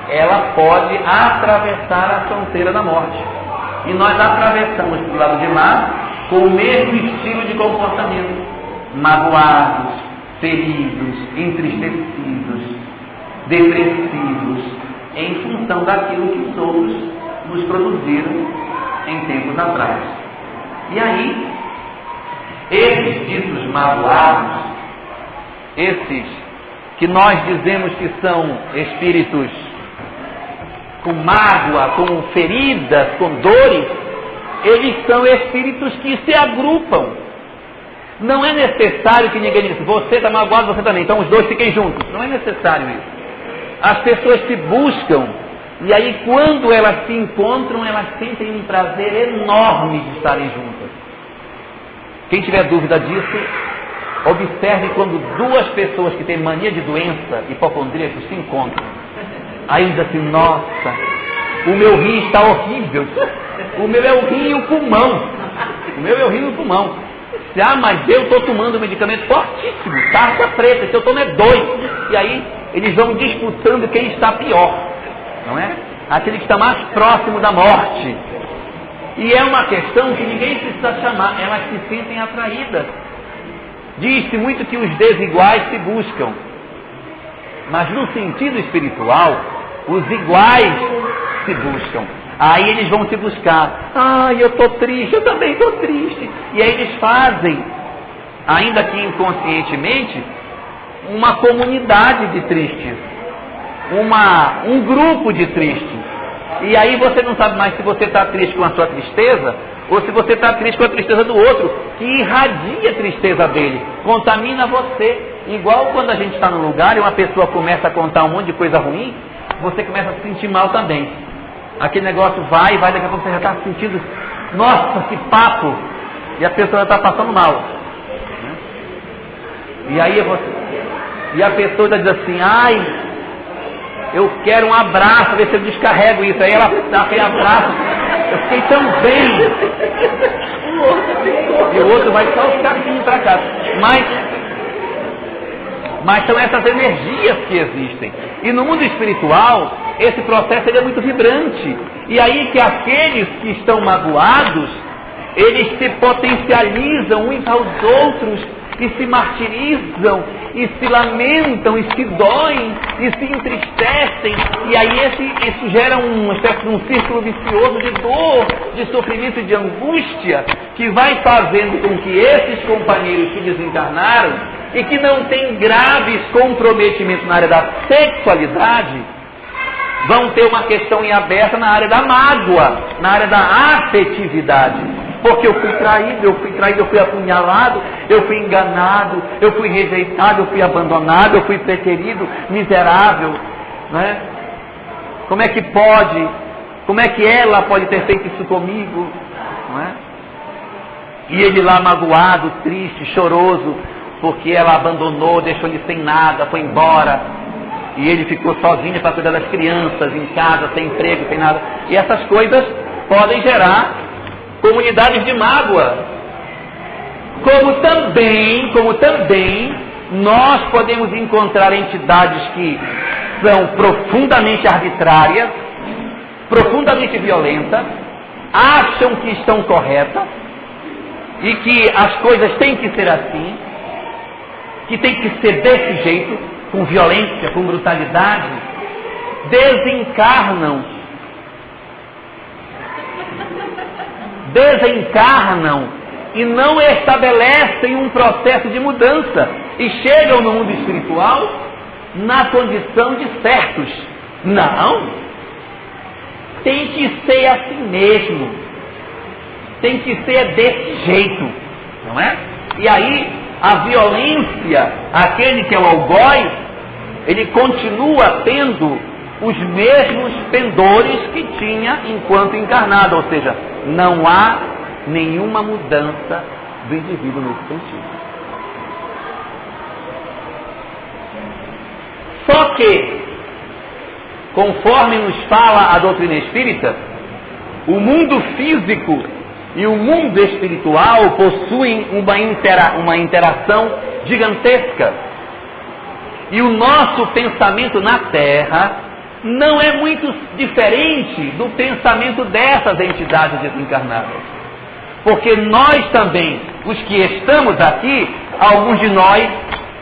ela pode atravessar a fronteira da morte. E nós atravessamos para o lado de lá com o mesmo estilo de comportamento. Magoados, feridos, entristecidos, depressivos, em função daquilo que os outros nos produziram em tempos atrás. E aí, esses ditos magoados, esses que nós dizemos que são espíritos com mágoa, com feridas, com dores, eles são espíritos que se agrupam. Não é necessário que ninguém diga, você está magoado, você também, então os dois fiquem juntos. Não é necessário isso. As pessoas se buscam, e aí quando elas se encontram, elas sentem um prazer enorme de estarem juntas. Quem tiver dúvida disso, observe quando duas pessoas que têm mania de doença, hipocondríacos, se encontram. Aí diz assim, nossa, o meu rim está horrível, o meu é o rim e o pulmão, o meu é o rim e o pulmão. Mas eu estou tomando um medicamento fortíssimo, tarja preta, se eu tomo é 2. E aí eles vão disputando quem está pior, não é? Aquele que está mais próximo da morte. E é uma questão que ninguém precisa chamar, elas se sentem atraídas. Diz-se muito que os desiguais se buscam. Mas no sentido espiritual, os iguais se buscam. Aí eles vão se buscar. Eu estou triste, eu também estou triste. E aí eles fazem, ainda que inconscientemente, uma comunidade de tristes. Um grupo de tristes. E aí você não sabe mais se você está triste com a sua tristeza, ou se você está triste com a tristeza do outro, que irradia a tristeza dele, contamina você. Igual quando a gente está num lugar e uma pessoa começa a contar um monte de coisa ruim, você começa a se sentir mal também. aquele negócio vai, daqui a pouco você já está sentindo, nossa, que papo, e a pessoa está passando mal. E aí a pessoa está dizendo assim, ai, eu quero um abraço, ver se eu descarrego isso. Aí ela dá aquele abraço, eu fiquei tão bem. E o outro vai só os caminhos para casa. Mas são essas energias que existem. E no mundo espiritual, esse processo ele é muito vibrante. E aí que aqueles que estão magoados, eles se potencializam uns aos outros, e se martirizam, e se lamentam, e se doem, e se entristecem, e aí isso gera uma espécie de um círculo vicioso de dor, de sofrimento e de angústia, que vai fazendo com que esses companheiros que desencarnaram, e que não têm graves comprometimentos na área da sexualidade, vão ter uma questão em aberta na área da mágoa, na área da afetividade. Porque eu fui traído, eu fui apunhalado, eu fui enganado, eu fui rejeitado, eu fui abandonado, eu fui preterido, miserável, né? Como é que pode? Como é que ela pode ter feito isso comigo? Não é? E ele lá magoado, triste, choroso, porque ela abandonou, deixou ele sem nada, foi embora. E ele ficou sozinho para cuidar das crianças, em casa, sem emprego, sem nada. E essas coisas podem gerar comunidades de mágoa. Como também nós podemos encontrar entidades que são profundamente arbitrárias, profundamente violentas, acham que estão corretas e que as coisas têm que ser assim, que tem que ser desse jeito, com violência, com brutalidade, desencarnam e não estabelecem um processo de mudança e chegam no mundo espiritual na condição de certos. Não, tem que ser assim mesmo, tem que ser desse jeito, não é? E aí a violência, aquele que é o algoz, ele continua tendo os mesmos pendores que tinha enquanto encarnado, ou seja, não há nenhuma mudança do indivíduo nesse sentido. Só que, conforme nos fala a doutrina espírita, o mundo físico e o mundo espiritual possuem uma interação gigantesca. E o nosso pensamento na Terra não é muito diferente do pensamento dessas entidades desencarnadas. Porque nós também, os que estamos aqui, alguns de nós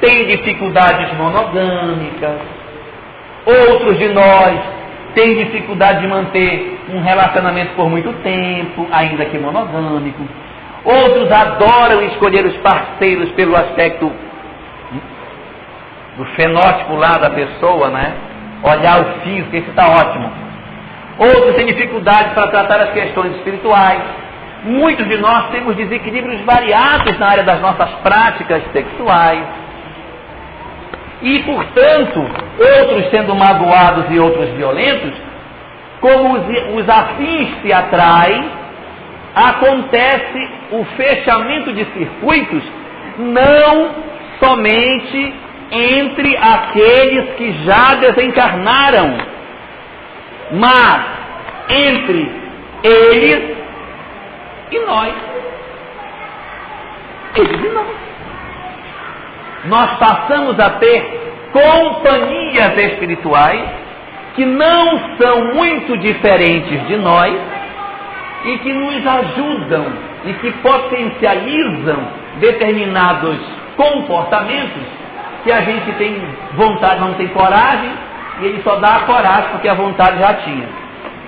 têm dificuldades monogâmicas, outros de nós têm dificuldade de manter um relacionamento por muito tempo, ainda que monogâmico. Outros adoram escolher os parceiros pelo aspecto do fenótipo lá da pessoa, né? Olhar o físico, isso está ótimo. Outros têm dificuldade para tratar as questões espirituais. Muitos de nós temos desequilíbrios variados na área das nossas práticas sexuais. E, portanto, outros sendo magoados e outros violentos, como os afins se atraem, acontece o fechamento de circuitos não somente entre aqueles que já desencarnaram, mas entre eles e nós. Eles e nós. Nós passamos a ter companhias espirituais que não são muito diferentes de nós e que nos ajudam e que potencializam determinados comportamentos que a gente tem vontade, não tem coragem, e ele só dá a coragem porque a vontade já tinha.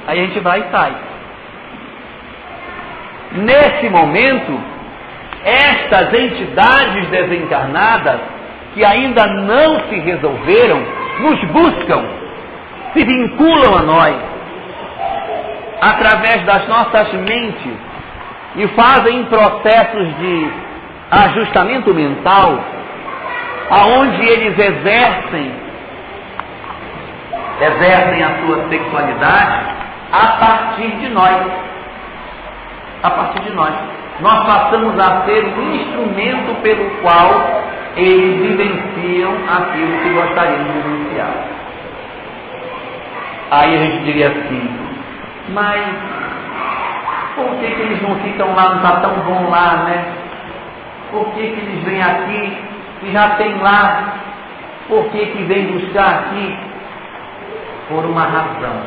Aí a gente vai e sai. Nesse momento, estas entidades desencarnadas, que ainda não se resolveram, nos buscam, se vinculam a nós, através das nossas mentes, e fazem processos de ajustamento mental, aonde eles exercem a sua sexualidade a partir de nós. A partir de nós. Nós passamos a ser o instrumento pelo qual eles vivenciam aquilo que gostariam de vivenciar. Aí a gente diria assim, mas por que eles não ficam lá, não está tão bom lá, né? Por que eles vêm aqui e já tem lá? Por que vem buscar aqui? Por uma razão.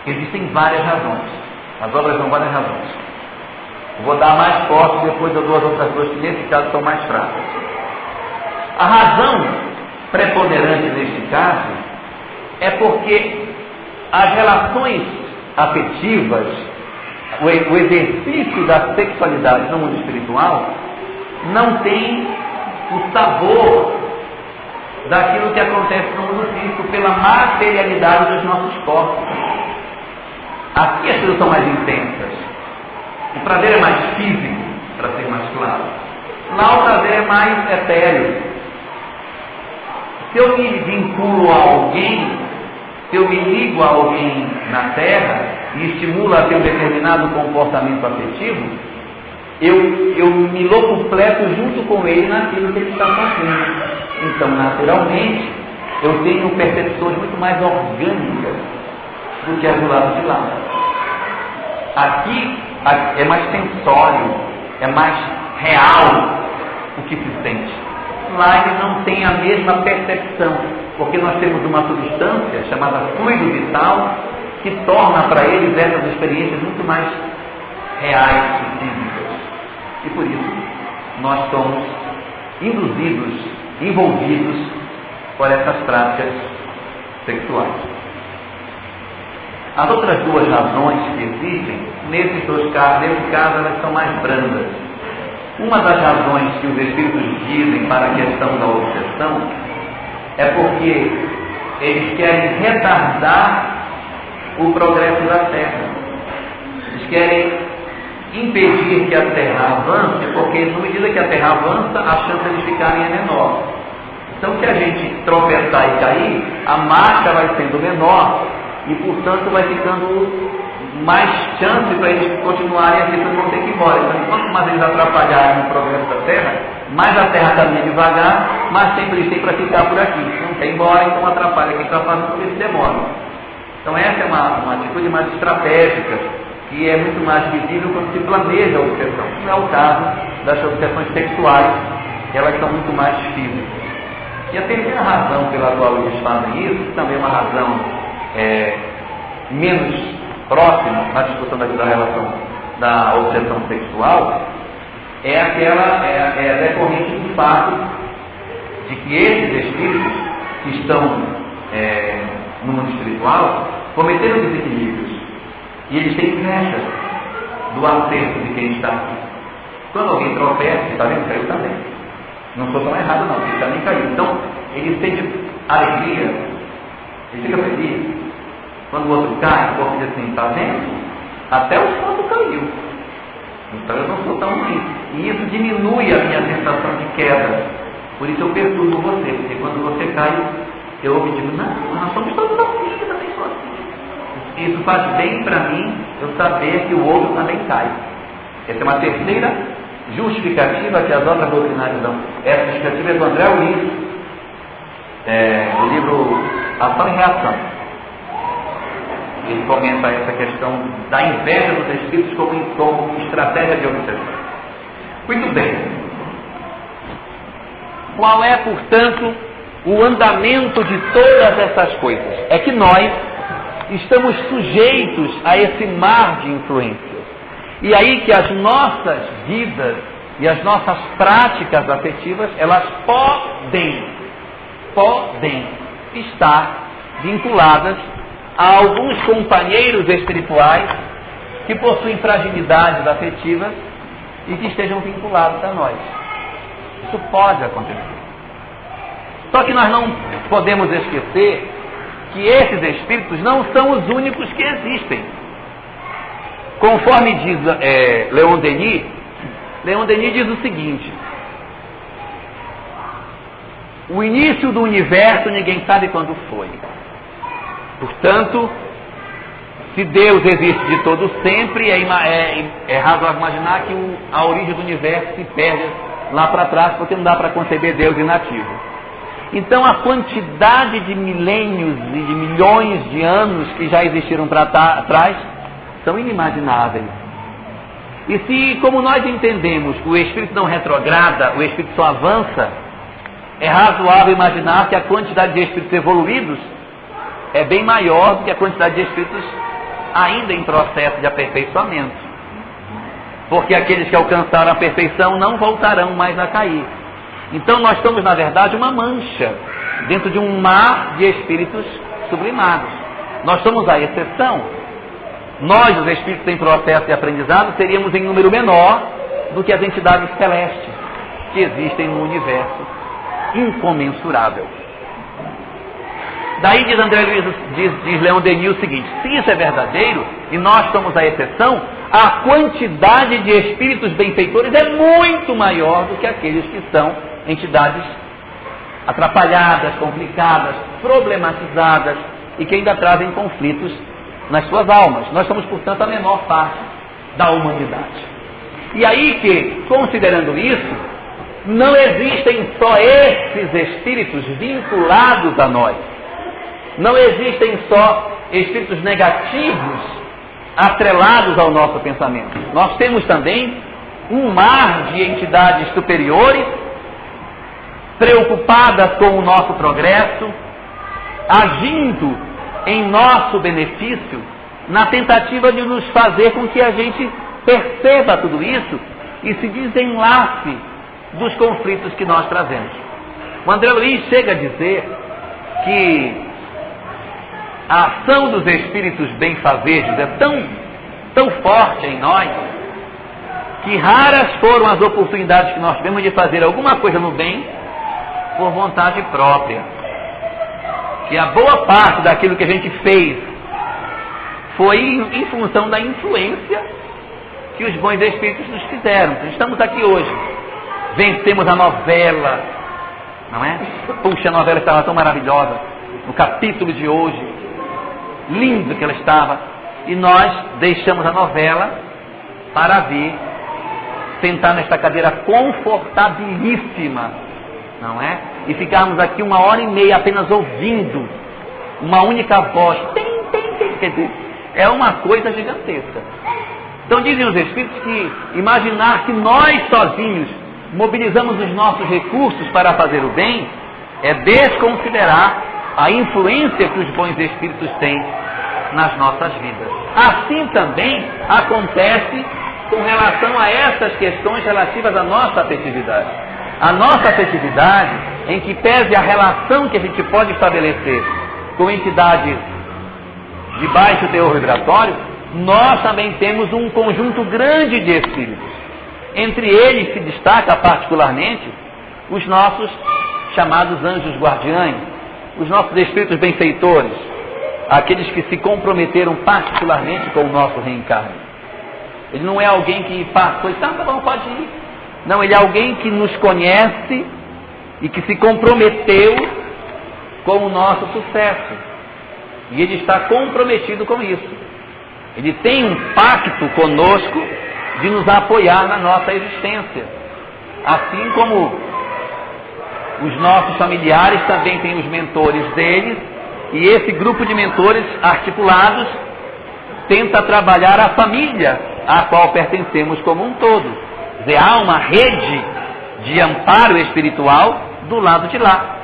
Existem várias razões. As obras são várias razões. Eu vou dar mais forte, depois eu dou as outras duas que nesse caso são mais fracas. A razão preponderante neste caso é porque as relações afetivas, o exercício da sexualidade no mundo espiritual não tem o sabor daquilo que acontece no mundo físico pela materialidade dos nossos corpos. Aqui as coisas são mais intensas. O prazer é mais físico, para ser mais claro. Lá o prazer é mais etéreo. Se eu me vinculo a alguém, se eu me ligo a alguém na Terra e estimulo a ter um determinado comportamento afetivo, eu me locupleto junto com ele naquilo que ele está fazendo. Então, naturalmente, eu tenho percepções muito mais orgânicas do que as do lado de lá. Aqui é mais sensório, é mais real o que se sente. Lá ele não tem a mesma percepção, porque nós temos uma substância chamada fluido vital que torna para eles essas experiências muito mais reais e físicas. E por isso nós somos induzidos, envolvidos por essas práticas sexuais. As outras duas razões que existem, nesses dois casos, nesse caso elas são mais brandas. Uma das razões que os espíritos dizem para a questão da obsessão é porque eles querem retardar o progresso da Terra. Eles querem impedir que a Terra avance, porque na medida que a Terra avança, a chance de eles ficarem é menor. Então, se a gente tropeçar e cair, a marcha vai sendo menor e, portanto, vai ficando mais chance para eles continuarem aqui, porque vão ter que ir embora. Então, quanto mais eles atrapalharem o progresso da Terra, mais a Terra caminha devagar, mais tempo eles têm para ficar por aqui. Se não quer ir embora, então atrapalha quem está fazendo, porque eles demoram. Então, essa é uma atitude mais estratégica, que é muito mais visível quando se planeja a obsessão. Não é o caso das obsessões sexuais, elas são muito mais físicas. E a terceira razão pela qual eles fazem isso, que também é uma razão menos próxima na discussão da relação da obsessão sexual, é aquela decorrente do fato de que esses espíritos que estão no mundo espiritual cometeram desequilíbrios e eles têm inveja do acerto de quem está aqui. Quando alguém tropeça, está vendo? Caiu também. Não sou tão errado não, ele também caiu. Então, ele sente alegria, ele fica feliz. Quando o outro cai, o corpo diz assim, está vendo? Até o santo caiu. Então eu não sou tão ruim. E isso diminui a minha sensação de queda. Por isso eu perturbo você, porque quando você cai, eu digo, não, nós somos todos assim, eu também sou assim. Isso faz bem para mim, eu saber que o outro também cai. Essa é uma terceira justificativa que as obras doutrinárias dão. Essa justificativa é do André Luiz, do livro Ação e Reação. Ele comenta essa questão da inveja dos espíritos como estratégia de obsessão. Muito bem. Qual é, portanto, o andamento de todas essas coisas? É que nós estamos sujeitos a esse mar de influências. E aí que as nossas vidas e as nossas práticas afetivas, elas podem estar vinculadas a alguns companheiros espirituais que possuem fragilidades afetivas e que estejam vinculados a nós. Isso pode acontecer. Só que nós não podemos esquecer que esses espíritos não são os únicos que existem. Conforme diz Leon Denis diz o seguinte: o início do universo ninguém sabe quando foi. Portanto, se Deus existe de todo sempre, é razoável imaginar que a origem do universo se perde lá para trás, porque não dá para conceber Deus inativo. Então, a quantidade de milênios e de milhões de anos que já existiram para trás são inimagináveis. E se, como nós entendemos, o Espírito não retrograda, o Espírito só avança, é razoável imaginar que a quantidade de Espíritos evoluídos é bem maior do que a quantidade de Espíritos ainda em processo de aperfeiçoamento. Porque aqueles que alcançaram a perfeição não voltarão mais a cair. Então nós somos, na verdade, uma mancha dentro de um mar de espíritos sublimados. Nós somos a exceção. Nós, os espíritos em processo de aprendizado, seríamos em número menor do que as entidades celestes que existem no universo incomensurável. Daí diz André Luiz, diz Leon Denis o seguinte: se isso é verdadeiro e nós somos a exceção, a quantidade de espíritos benfeitores é muito maior do que aqueles que são entidades atrapalhadas, complicadas, problematizadas e que ainda trazem conflitos nas suas almas. Nós somos, portanto, a menor parte da humanidade. E aí que, considerando isso, não existem só esses espíritos vinculados a nós. Não existem só espíritos negativos atrelados ao nosso pensamento. Nós temos também um mar de entidades superiores preocupadas com o nosso progresso, agindo em nosso benefício, na tentativa de nos fazer com que a gente perceba tudo isso e se desenlace dos conflitos que nós trazemos. O André Luiz chega a dizer que a ação dos espíritos benfazejos é tão forte em nós, que raras foram as oportunidades que nós tivemos de fazer alguma coisa no bem por vontade própria. Que a boa parte daquilo que a gente fez foi em função da influência que os bons espíritos nos fizeram. Estamos aqui hoje, vencemos a novela, não é? Puxa, a novela estava tão maravilhosa, no capítulo de hoje, lindo que ela estava, e nós deixamos a novela para vir sentar nesta cadeira confortabilíssima, não é? E ficarmos aqui 1h30 apenas ouvindo uma única voz. Quer dizer, é uma coisa gigantesca. Então dizem os espíritos que imaginar que nós sozinhos mobilizamos os nossos recursos para fazer o bem é desconsiderar a influência que os bons espíritos têm nas nossas vidas. Assim também acontece com relação a essas questões relativas à nossa afetividade. A nossa afetividade, em que pese a relação que a gente pode estabelecer com entidades de baixo teor vibratório, nós também temos um conjunto grande de espíritos. Entre eles se destaca particularmente os nossos chamados anjos guardiães, os nossos espíritos benfeitores, aqueles que se comprometeram particularmente com o nosso reencarne. Ele não é alguém que passou e tá bom, pode ir. Não, ele é alguém que nos conhece e que se comprometeu com o nosso sucesso. E ele está comprometido com isso. Ele tem um pacto conosco de nos apoiar na nossa existência. Assim como os nossos familiares também têm os mentores deles, e esse grupo de mentores articulados tenta trabalhar a família à qual pertencemos como um todo. Quer dizer, há uma rede de amparo espiritual do lado de lá.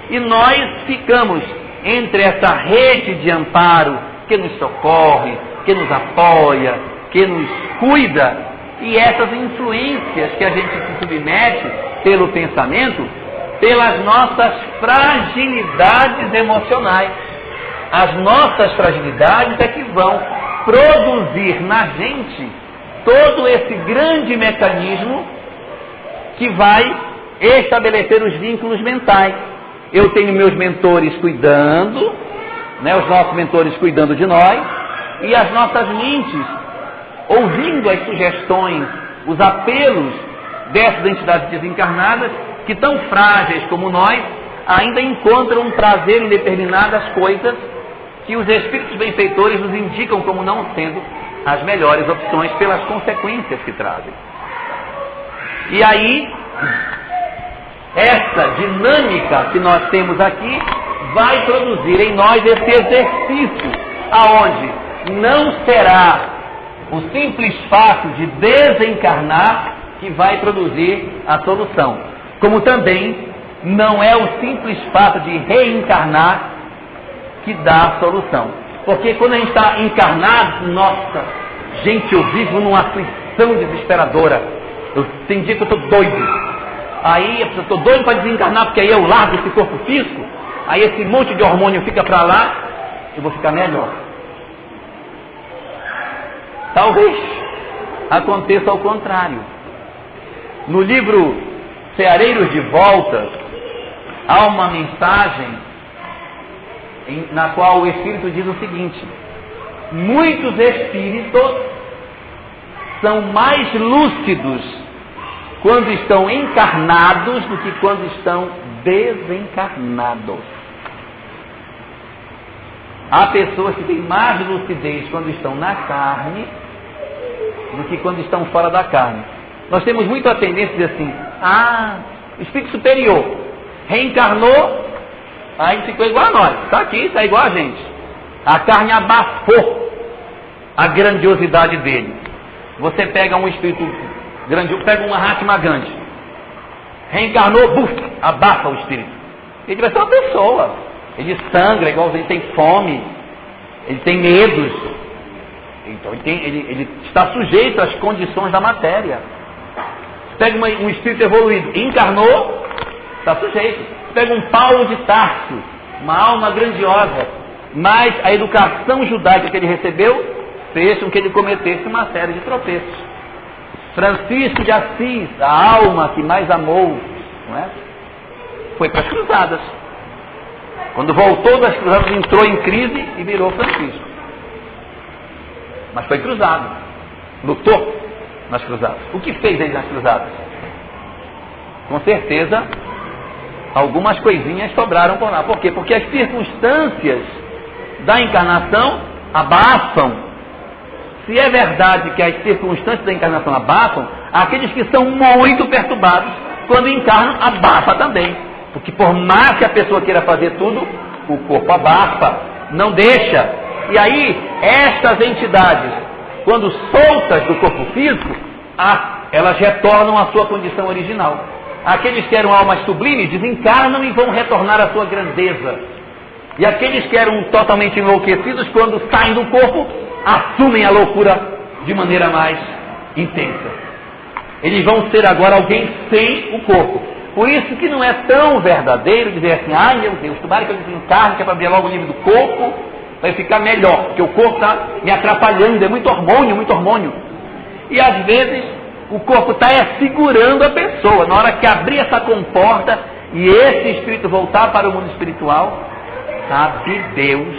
E nós ficamos entre essa rede de amparo que nos socorre, que nos apoia, que nos cuida, e essas influências que a gente se submete pelo pensamento, pelas nossas fragilidades emocionais. As nossas fragilidades é que vão produzir na gente todo esse grande mecanismo que vai estabelecer os vínculos mentais. Eu tenho meus mentores cuidando, né, os nossos mentores cuidando de nós, e as nossas mentes ouvindo as sugestões, os apelos dessas entidades desencarnadas, que tão frágeis como nós, ainda encontram um prazer em determinadas coisas que os espíritos benfeitores nos indicam como não sendo as melhores opções pelas consequências que trazem. E aí, essa dinâmica que nós temos aqui vai produzir em nós esse exercício, aonde não será o simples fato de desencarnar que vai produzir a solução, como também não é o simples fato de reencarnar que dá a solução. Porque quando a gente está encarnado, nossa, gente, eu vivo numa aflição desesperadora. Tem dia que eu estou doido. Aí eu estou doido para desencarnar, porque aí eu largo esse corpo físico, aí esse monte de hormônio fica para lá, eu vou ficar melhor. Talvez aconteça ao contrário. No livro Ceareiros de Volta, há uma mensagem na qual o Espírito diz o seguinte: muitos espíritos são mais lúcidos quando estão encarnados do que quando estão desencarnados. Há pessoas que têm mais lucidez quando estão na carne do que quando estão fora da carne. Nós temos muito a tendência de dizer assim: o espírito superior reencarnou, aí ficou igual a nós, está aqui, está igual a gente. A carne abafou a grandiosidade dele. Você pega um espírito grandioso, pega um Mahatma Gandhi, reencarnou, abafa o espírito. Ele vai ser uma pessoa, ele sangra igual ele tem fome, ele tem medos, então ele está sujeito às condições da matéria. Pega um espírito evoluído, encarnou, está sujeito. Pega um Paulo de Tarso, uma alma grandiosa, mas a educação judaica que ele recebeu fez com que ele cometesse uma série de tropeços. Francisco de Assis, a alma que mais amou, não é? Foi para as cruzadas. Quando voltou das cruzadas, entrou em crise e virou Francisco. Mas foi cruzado, lutou nas cruzadas. O que fez ele nas cruzadas? Com certeza, algumas coisinhas sobraram por lá. Por quê? Porque as circunstâncias da encarnação abafam. Se é verdade que as circunstâncias da encarnação abafam, aqueles que são muito perturbados, quando encarnam, abafa também. Porque por mais que a pessoa queira fazer tudo, o corpo abafa, não deixa. E aí, estas entidades, quando soltas do corpo físico, elas retornam à sua condição original. Aqueles que eram almas sublimes desencarnam e vão retornar à sua grandeza. E aqueles que eram totalmente enlouquecidos, quando saem do corpo, assumem a loucura de maneira mais intensa. Eles vão ser agora alguém sem o corpo. Por isso que não é tão verdadeiro dizer assim: ai meu Deus, tomara que eu desencarne, que é para ver logo o nível do corpo, vai ficar melhor, porque o corpo está me atrapalhando, é muito hormônio, muito hormônio. E às vezes o corpo está segurando a pessoa. Na hora que abrir essa comporta e esse espírito voltar para o mundo espiritual, sabe Deus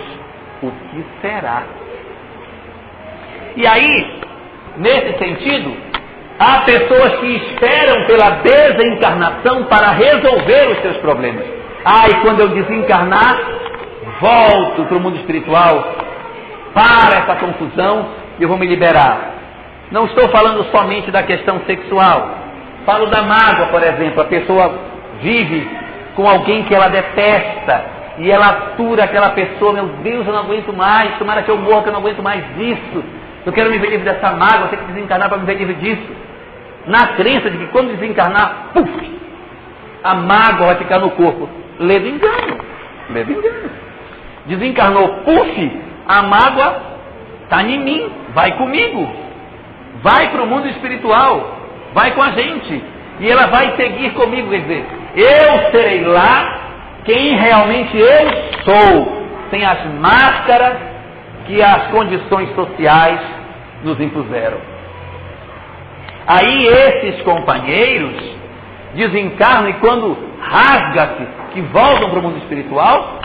o que será. E aí, nesse sentido, há pessoas que esperam pela desencarnação para resolver os seus problemas. E quando eu desencarnar, volto para o mundo espiritual, para essa confusão e eu vou me liberar. Não estou falando somente da questão sexual. Falo da mágoa, por exemplo. A pessoa vive com alguém que ela detesta e ela atura aquela pessoa: meu Deus, eu não aguento mais, tomara que eu morra, que eu não aguento mais disso. Eu quero me ver livre dessa mágoa, eu tenho que desencarnar para me ver livre disso. Na crença de que quando desencarnar, a mágoa vai ficar no corpo. Ledo engano. Desencarnou, a mágoa está em mim, vai comigo. Vai para o mundo espiritual, vai com a gente, e ela vai seguir comigo, quer dizer, eu serei lá quem realmente eu sou, sem as máscaras que as condições sociais nos impuseram. Aí esses companheiros desencarnam e quando rasga-se, que voltam para o mundo espiritual,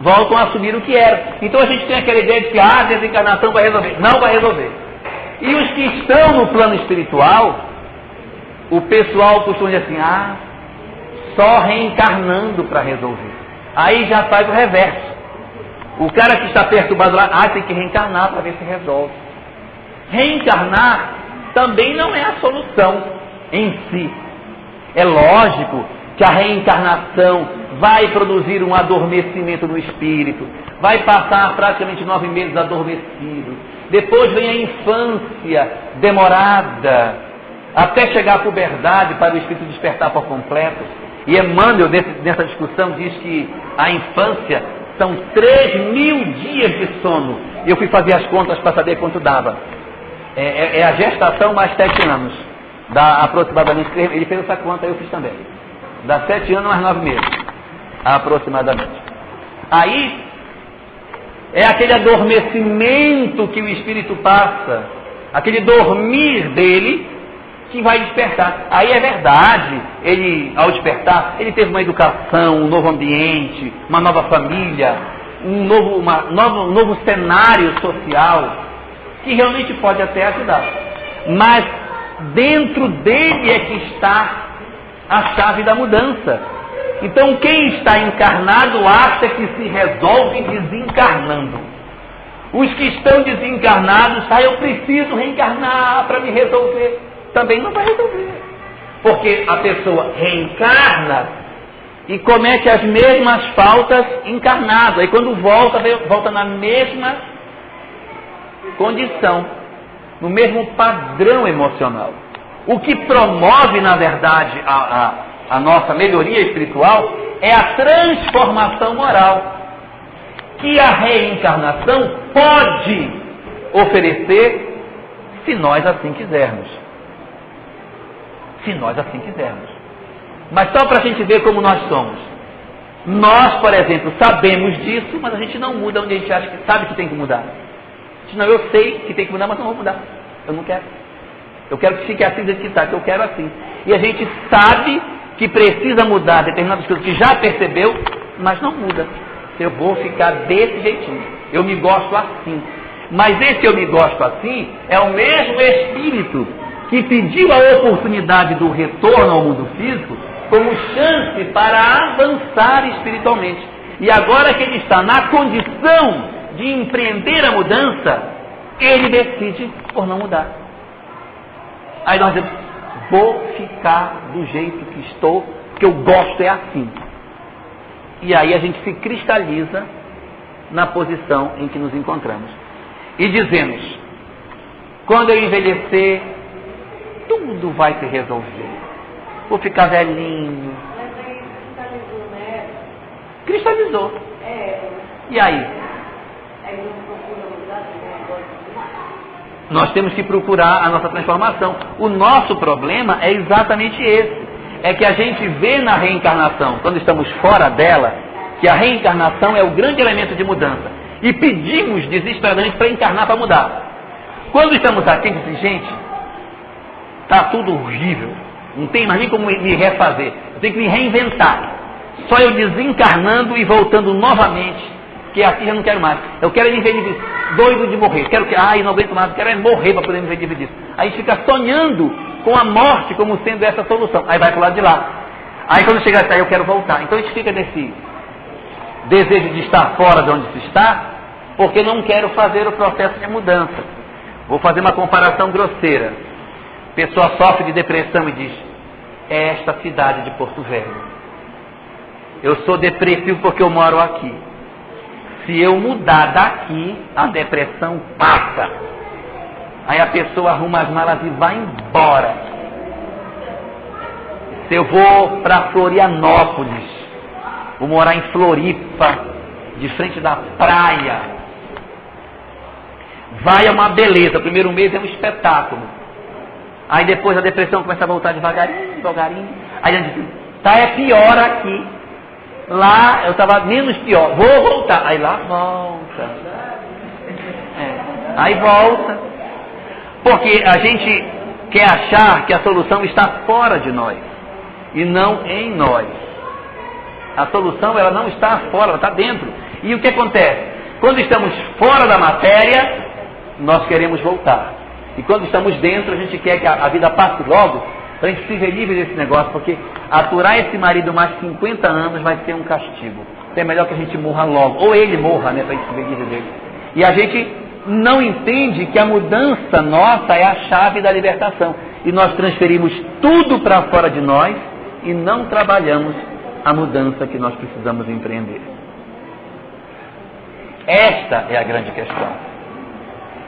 voltam a assumir o que era. Então a gente tem aquela ideia de que a desencarnação vai resolver. Não vai resolver. E os que estão no plano espiritual, o pessoal costuma dizer assim: só reencarnando para resolver. Aí já faz o reverso. O cara que está perturbado lá, tem que reencarnar para ver se resolve. Reencarnar também não é a solução em si. É lógico que a reencarnação vai produzir um adormecimento no espírito, vai passar praticamente 9 meses adormecido, depois vem a infância demorada, até chegar à puberdade para o espírito despertar por completo. E Emmanuel, nessa discussão, diz que a infância são 3.000 dias de sono. Eu fui fazer as contas para saber quanto dava. É a gestação mais 7 anos. Dá aproximadamente 3, ele fez essa conta, eu fiz também. Dá 7 anos mais 9 meses, aproximadamente. Aí, é aquele adormecimento que o espírito passa, aquele dormir dele, que vai despertar. Aí é verdade, ele, ao despertar, ele teve uma educação, um novo ambiente, uma nova família, um novo cenário social, que realmente pode até ajudar. Mas dentro dele é que está a chave da mudança. Então quem está encarnado acha que se resolve desencarnando. Os que estão desencarnados, eu preciso reencarnar para me resolver. Também não vai resolver. Porque a pessoa reencarna e comete as mesmas faltas encarnado. Aí quando volta na mesma condição, no mesmo padrão emocional. O que promove, na verdade, a nossa melhoria espiritual é a transformação moral, que a reencarnação pode oferecer, se nós assim quisermos. Se nós assim quisermos. Mas só para a gente ver como nós somos. Nós, por exemplo, sabemos disso, mas a gente não muda onde a gente acha que sabe que tem que mudar. Não, eu sei que tem que mudar, mas não vou mudar. Eu não quero. Eu quero que fique assim do jeito que está, que eu quero assim. E a gente sabe que precisa mudar determinadas coisas que já percebeu, mas não muda. Eu vou ficar desse jeitinho. Eu me gosto assim. Mas esse eu me gosto assim é o mesmo espírito que pediu a oportunidade do retorno ao mundo físico como chance para avançar espiritualmente. E agora que ele está na condição de empreender a mudança, ele decide por não mudar. Aí nós dizemos, vou ficar do jeito que estou, que eu gosto é assim. E aí a gente se cristaliza na posição em que nos encontramos. E dizemos, quando eu envelhecer, tudo vai se resolver. Vou ficar velhinho. Mas aí cristalizou, né? Cristalizou. E aí? Aí não procura mudar, Nós temos que procurar a nossa transformação. O nosso problema é exatamente esse. É que a gente vê na reencarnação, quando estamos fora dela, que a reencarnação é o grande elemento de mudança. E pedimos desesperadamente para encarnar, para mudar. Quando estamos aqui, a gente diz, gente, está tudo horrível. Não tem mais nem como me refazer. Eu tenho que me reinventar. Só eu desencarnando e voltando novamente, que aqui já não quero mais. Eu quero me ver doido de morrer. Não aguento mais, eu quero morrer para poder me ver livre disso. Aí a gente fica sonhando com a morte como sendo essa solução. Aí vai para o lado de lá. Aí quando chega até aí eu quero voltar. Então a gente fica nesse desejo de estar fora de onde se está, porque não quero fazer o processo de mudança. Vou fazer uma comparação grosseira. A pessoa sofre de depressão e diz, é esta cidade de Porto Velho. Eu sou depressivo porque eu moro aqui. Se eu mudar daqui, a depressão passa. Aí a pessoa arruma as malas e vai embora. Se eu vou para Florianópolis, vou morar em Floripa, de frente da praia. Vai é uma beleza, o primeiro mês é um espetáculo. Aí depois a depressão começa a voltar devagarinho, devagarinho. Aí a gente diz, é pior aqui. Lá eu estava menos pior, vou voltar. Aí lá volta. Aí volta. Porque a gente quer achar que a solução está fora de nós e não em nós. A solução ela não está fora, ela está dentro. E o que acontece? Quando estamos fora da matéria, nós queremos voltar. E quando estamos dentro, a gente quer que a vida passe logo, para a gente se ver livre desse negócio, porque aturar esse marido mais 50 anos vai ser um castigo. então é melhor que a gente morra logo. Ou ele morra, né, para se despedir dele. E a gente não entende que a mudança nossa é a chave da libertação. E nós transferimos tudo para fora de nós e não trabalhamos a mudança que nós precisamos empreender. Esta é a grande questão.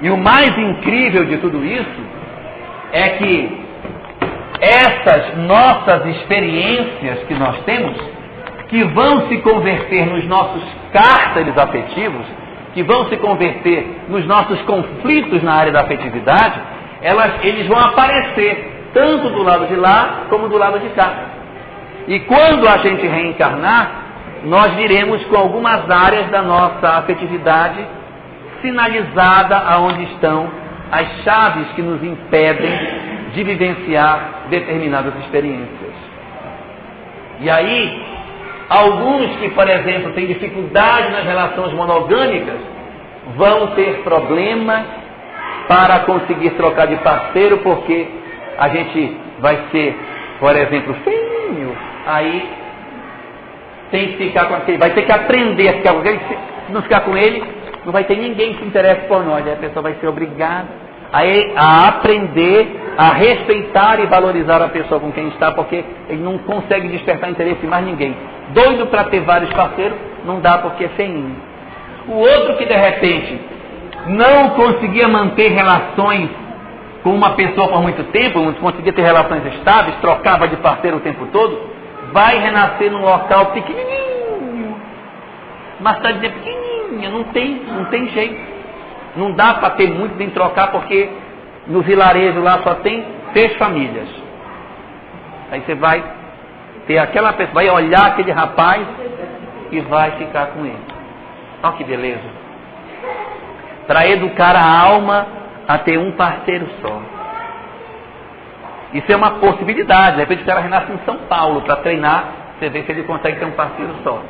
E o mais incrível de tudo isso é que essas nossas experiências que nós temos, que vão se converter nos nossos cárceres afetivos, que vão se converter nos nossos conflitos na área da afetividade, eles vão aparecer tanto do lado de lá como do lado de cá. E quando a gente reencarnar, nós viremos com algumas áreas da nossa afetividade sinalizada aonde estão as chaves que nos impedem de vivenciar determinadas experiências. E aí, alguns que, por exemplo, têm dificuldade nas relações monogâmicas, vão ter problemas para conseguir trocar de parceiro, porque a gente vai ser, por exemplo, feinho, aí tem que ficar com aquele, vai ter que aprender a ficar com ele. Se não ficar com ele, não vai ter ninguém que se interesse por nós, aí a pessoa vai ser obrigada a aprender a respeitar e valorizar a pessoa com quem está, porque ele não consegue despertar interesse em mais ninguém. Doido para ter vários parceiros, não dá porque é feinho. O outro que de repente não conseguia manter relações com uma pessoa por muito tempo, não conseguia ter relações estáveis, trocava de parceiro o tempo todo, vai renascer num local pequenininho, uma cidade pequenininha, não tem jeito. Não dá para ter muito nem trocar, porque no vilarejo lá só tem 6 famílias. Aí você vai ter aquela pessoa, vai olhar aquele rapaz e vai ficar com ele. Olha que beleza. Para educar a alma a ter um parceiro só. Isso é uma possibilidade. De repente o cara renasce em São Paulo para treinar, você vê se ele consegue ter um parceiro só.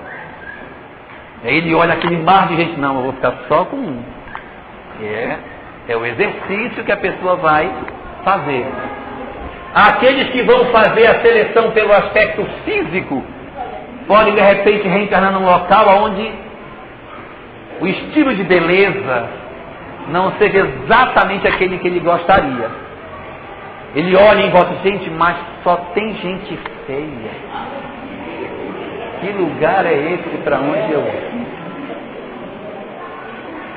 Aí ele olha aquele mar de gente, não, eu vou ficar só com um. É o exercício que a pessoa vai fazer. Aqueles que vão fazer a seleção pelo aspecto físico, podem de repente reencarnar num local onde o estilo de beleza não seja exatamente aquele que ele gostaria. Ele olha em volta, gente, mas só tem gente feia. Que lugar é esse para onde eu vim?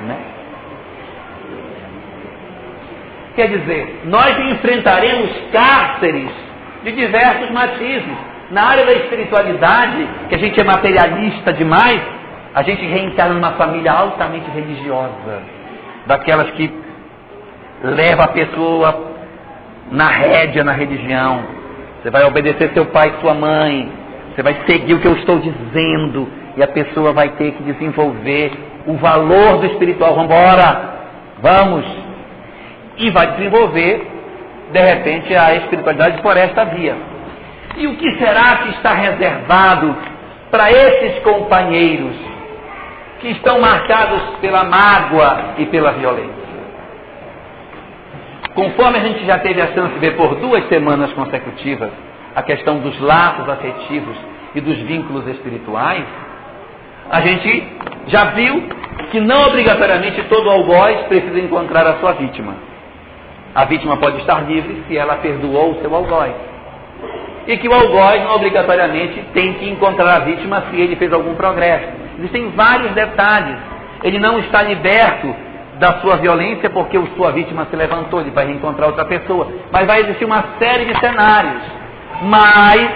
Né? Quer dizer, nós enfrentaremos cárceres de diversos matizes. Na área da espiritualidade, que a gente é materialista demais, a gente reencarna numa família altamente religiosa, daquelas que leva a pessoa na rédea na religião. Você vai obedecer seu pai e sua mãe, você vai seguir o que eu estou dizendo, e a pessoa vai ter que desenvolver o valor do espiritual. Vamos embora, vamos. E vai desenvolver, de repente, a espiritualidade por esta via. E o que será que está reservado para esses companheiros que estão marcados pela mágoa e pela violência? Conforme a gente já teve a chance de ver por 2 semanas consecutivas a questão dos laços afetivos e dos vínculos espirituais, a gente já viu que não obrigatoriamente todo algoz precisa encontrar a sua vítima. A vítima pode estar livre se ela perdoou o seu algoz. E que o algoz não obrigatoriamente tem que encontrar a vítima se ele fez algum progresso. Existem vários detalhes. Ele não está liberto da sua violência porque a sua vítima se levantou, ele vai reencontrar outra pessoa. Mas vai existir uma série de cenários. Mas,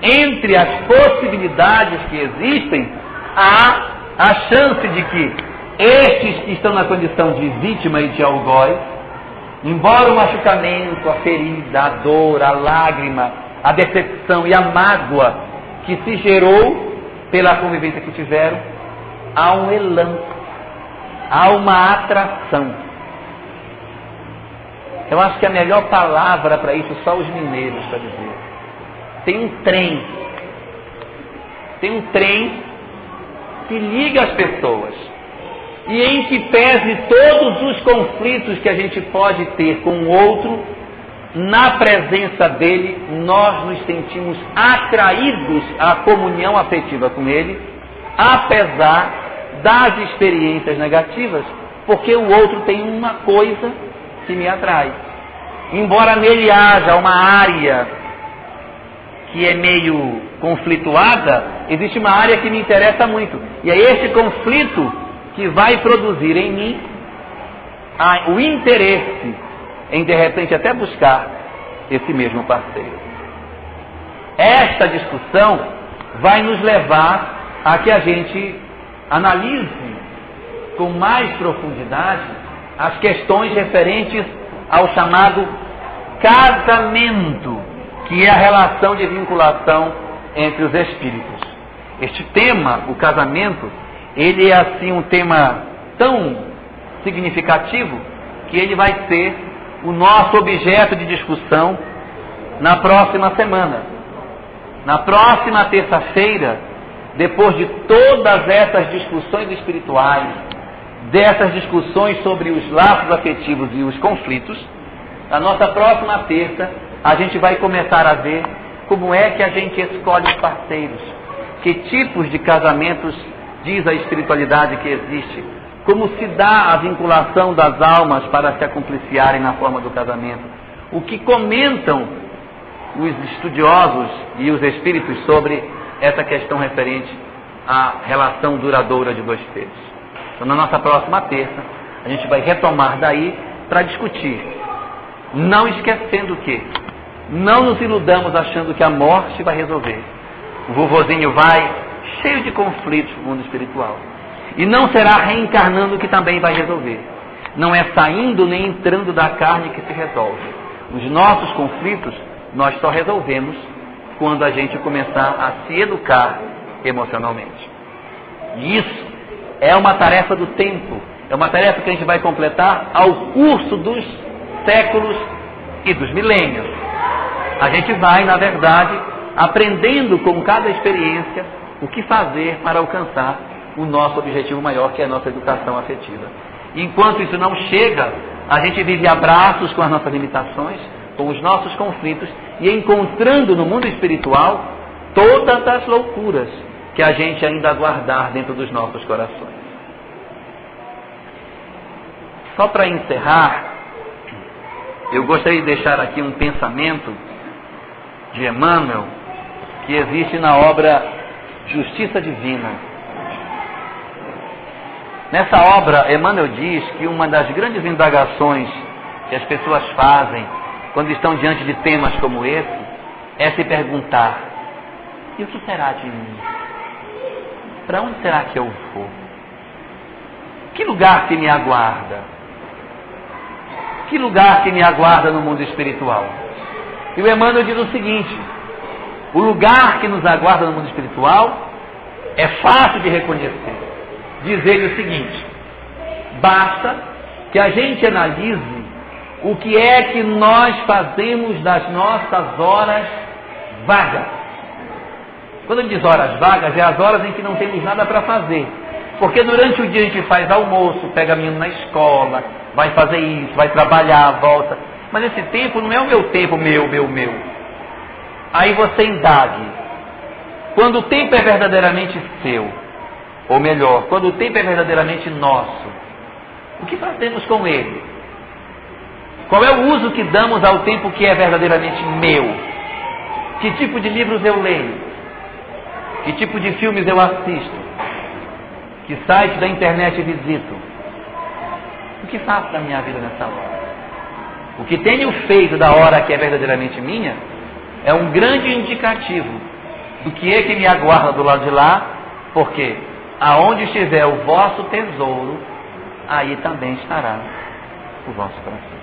entre as possibilidades que existem, há a chance de que estes que estão na condição de vítima e de algoz, embora o machucamento, a ferida, a dor, a lágrima, a decepção e a mágoa que se gerou pela convivência que tiveram, há um elan, há uma atração. Eu acho que a melhor palavra para isso só os mineiros para dizer. Tem um trem que liga as pessoas. E em que pese todos os conflitos que a gente pode ter com o outro, na presença dele, nós nos sentimos atraídos à comunhão afetiva com ele, apesar das experiências negativas, porque o outro tem uma coisa que me atrai. Embora nele haja uma área que é meio conflituada, existe uma área que me interessa muito. E é este conflito que vai produzir em mim o interesse em, de repente, até buscar esse mesmo parceiro. Esta discussão vai nos levar a que a gente analise com mais profundidade as questões referentes ao chamado casamento, que é a relação de vinculação entre os espíritos. Este tema, o casamento, ele é assim um tema tão significativo que ele vai ser o nosso objeto de discussão na próxima semana. Na próxima terça-feira, depois de todas essas discussões espirituais, dessas discussões sobre os laços afetivos e os conflitos, na nossa próxima terça, a gente vai começar a ver como é que a gente escolhe os parceiros, que tipos de casamentos diz a espiritualidade que existe, como se dá a vinculação das almas para se acompliciarem na forma do casamento, o que comentam os estudiosos e os espíritos sobre essa questão referente à relação duradoura de dois seres. Então, na nossa próxima terça, a gente vai retomar daí para discutir, não esquecendo que não nos iludamos achando que a morte vai resolver. O vovozinho vai cheio de conflitos no mundo espiritual. E não será reencarnando que também vai resolver. Não é saindo nem entrando da carne que se resolve. Os nossos conflitos nós só resolvemos quando a gente começar a se educar emocionalmente. E isso é uma tarefa do tempo. É uma tarefa que a gente vai completar ao curso dos séculos e dos milênios. A gente vai, na verdade, aprendendo com cada experiência o que fazer para alcançar o nosso objetivo maior, que é a nossa educação afetiva. E enquanto isso não chega, a gente vive a braços com as nossas limitações, com os nossos conflitos, e encontrando no mundo espiritual todas as loucuras que a gente ainda guardar dentro dos nossos corações. Só para encerrar, eu gostaria de deixar aqui um pensamento de Emmanuel, que existe na obra Justiça Divina. Nessa obra, Emmanuel diz que uma das grandes indagações que as pessoas fazem quando estão diante de temas como esse é se perguntar: e o que será de mim? Para onde será que eu vou? Que lugar que me aguarda? Que lugar que me aguarda no mundo espiritual? E o Emmanuel diz o seguinte: o lugar que nos aguarda no mundo espiritual é fácil de reconhecer. Diz ele o seguinte: basta que a gente analise o que é que nós fazemos das nossas horas vagas. Quando ele diz horas vagas, é as horas em que não temos nada para fazer. Porque durante o dia a gente faz almoço, pega menino na escola, vai fazer isso, vai trabalhar, volta. Mas esse tempo não é o meu tempo, meu. Aí você indague. Quando o tempo é verdadeiramente seu, ou melhor, quando o tempo é verdadeiramente nosso, o que fazemos com ele? Qual é o uso que damos ao tempo que é verdadeiramente meu? Que tipo de livros eu leio? Que tipo de filmes eu assisto? Que site da internet visito? O que faço da minha vida nessa hora? O que tenho feito da hora que é verdadeiramente minha é um grande indicativo do que é que me aguarda do lado de lá, porque aonde estiver o vosso tesouro, aí também estará o vosso coração.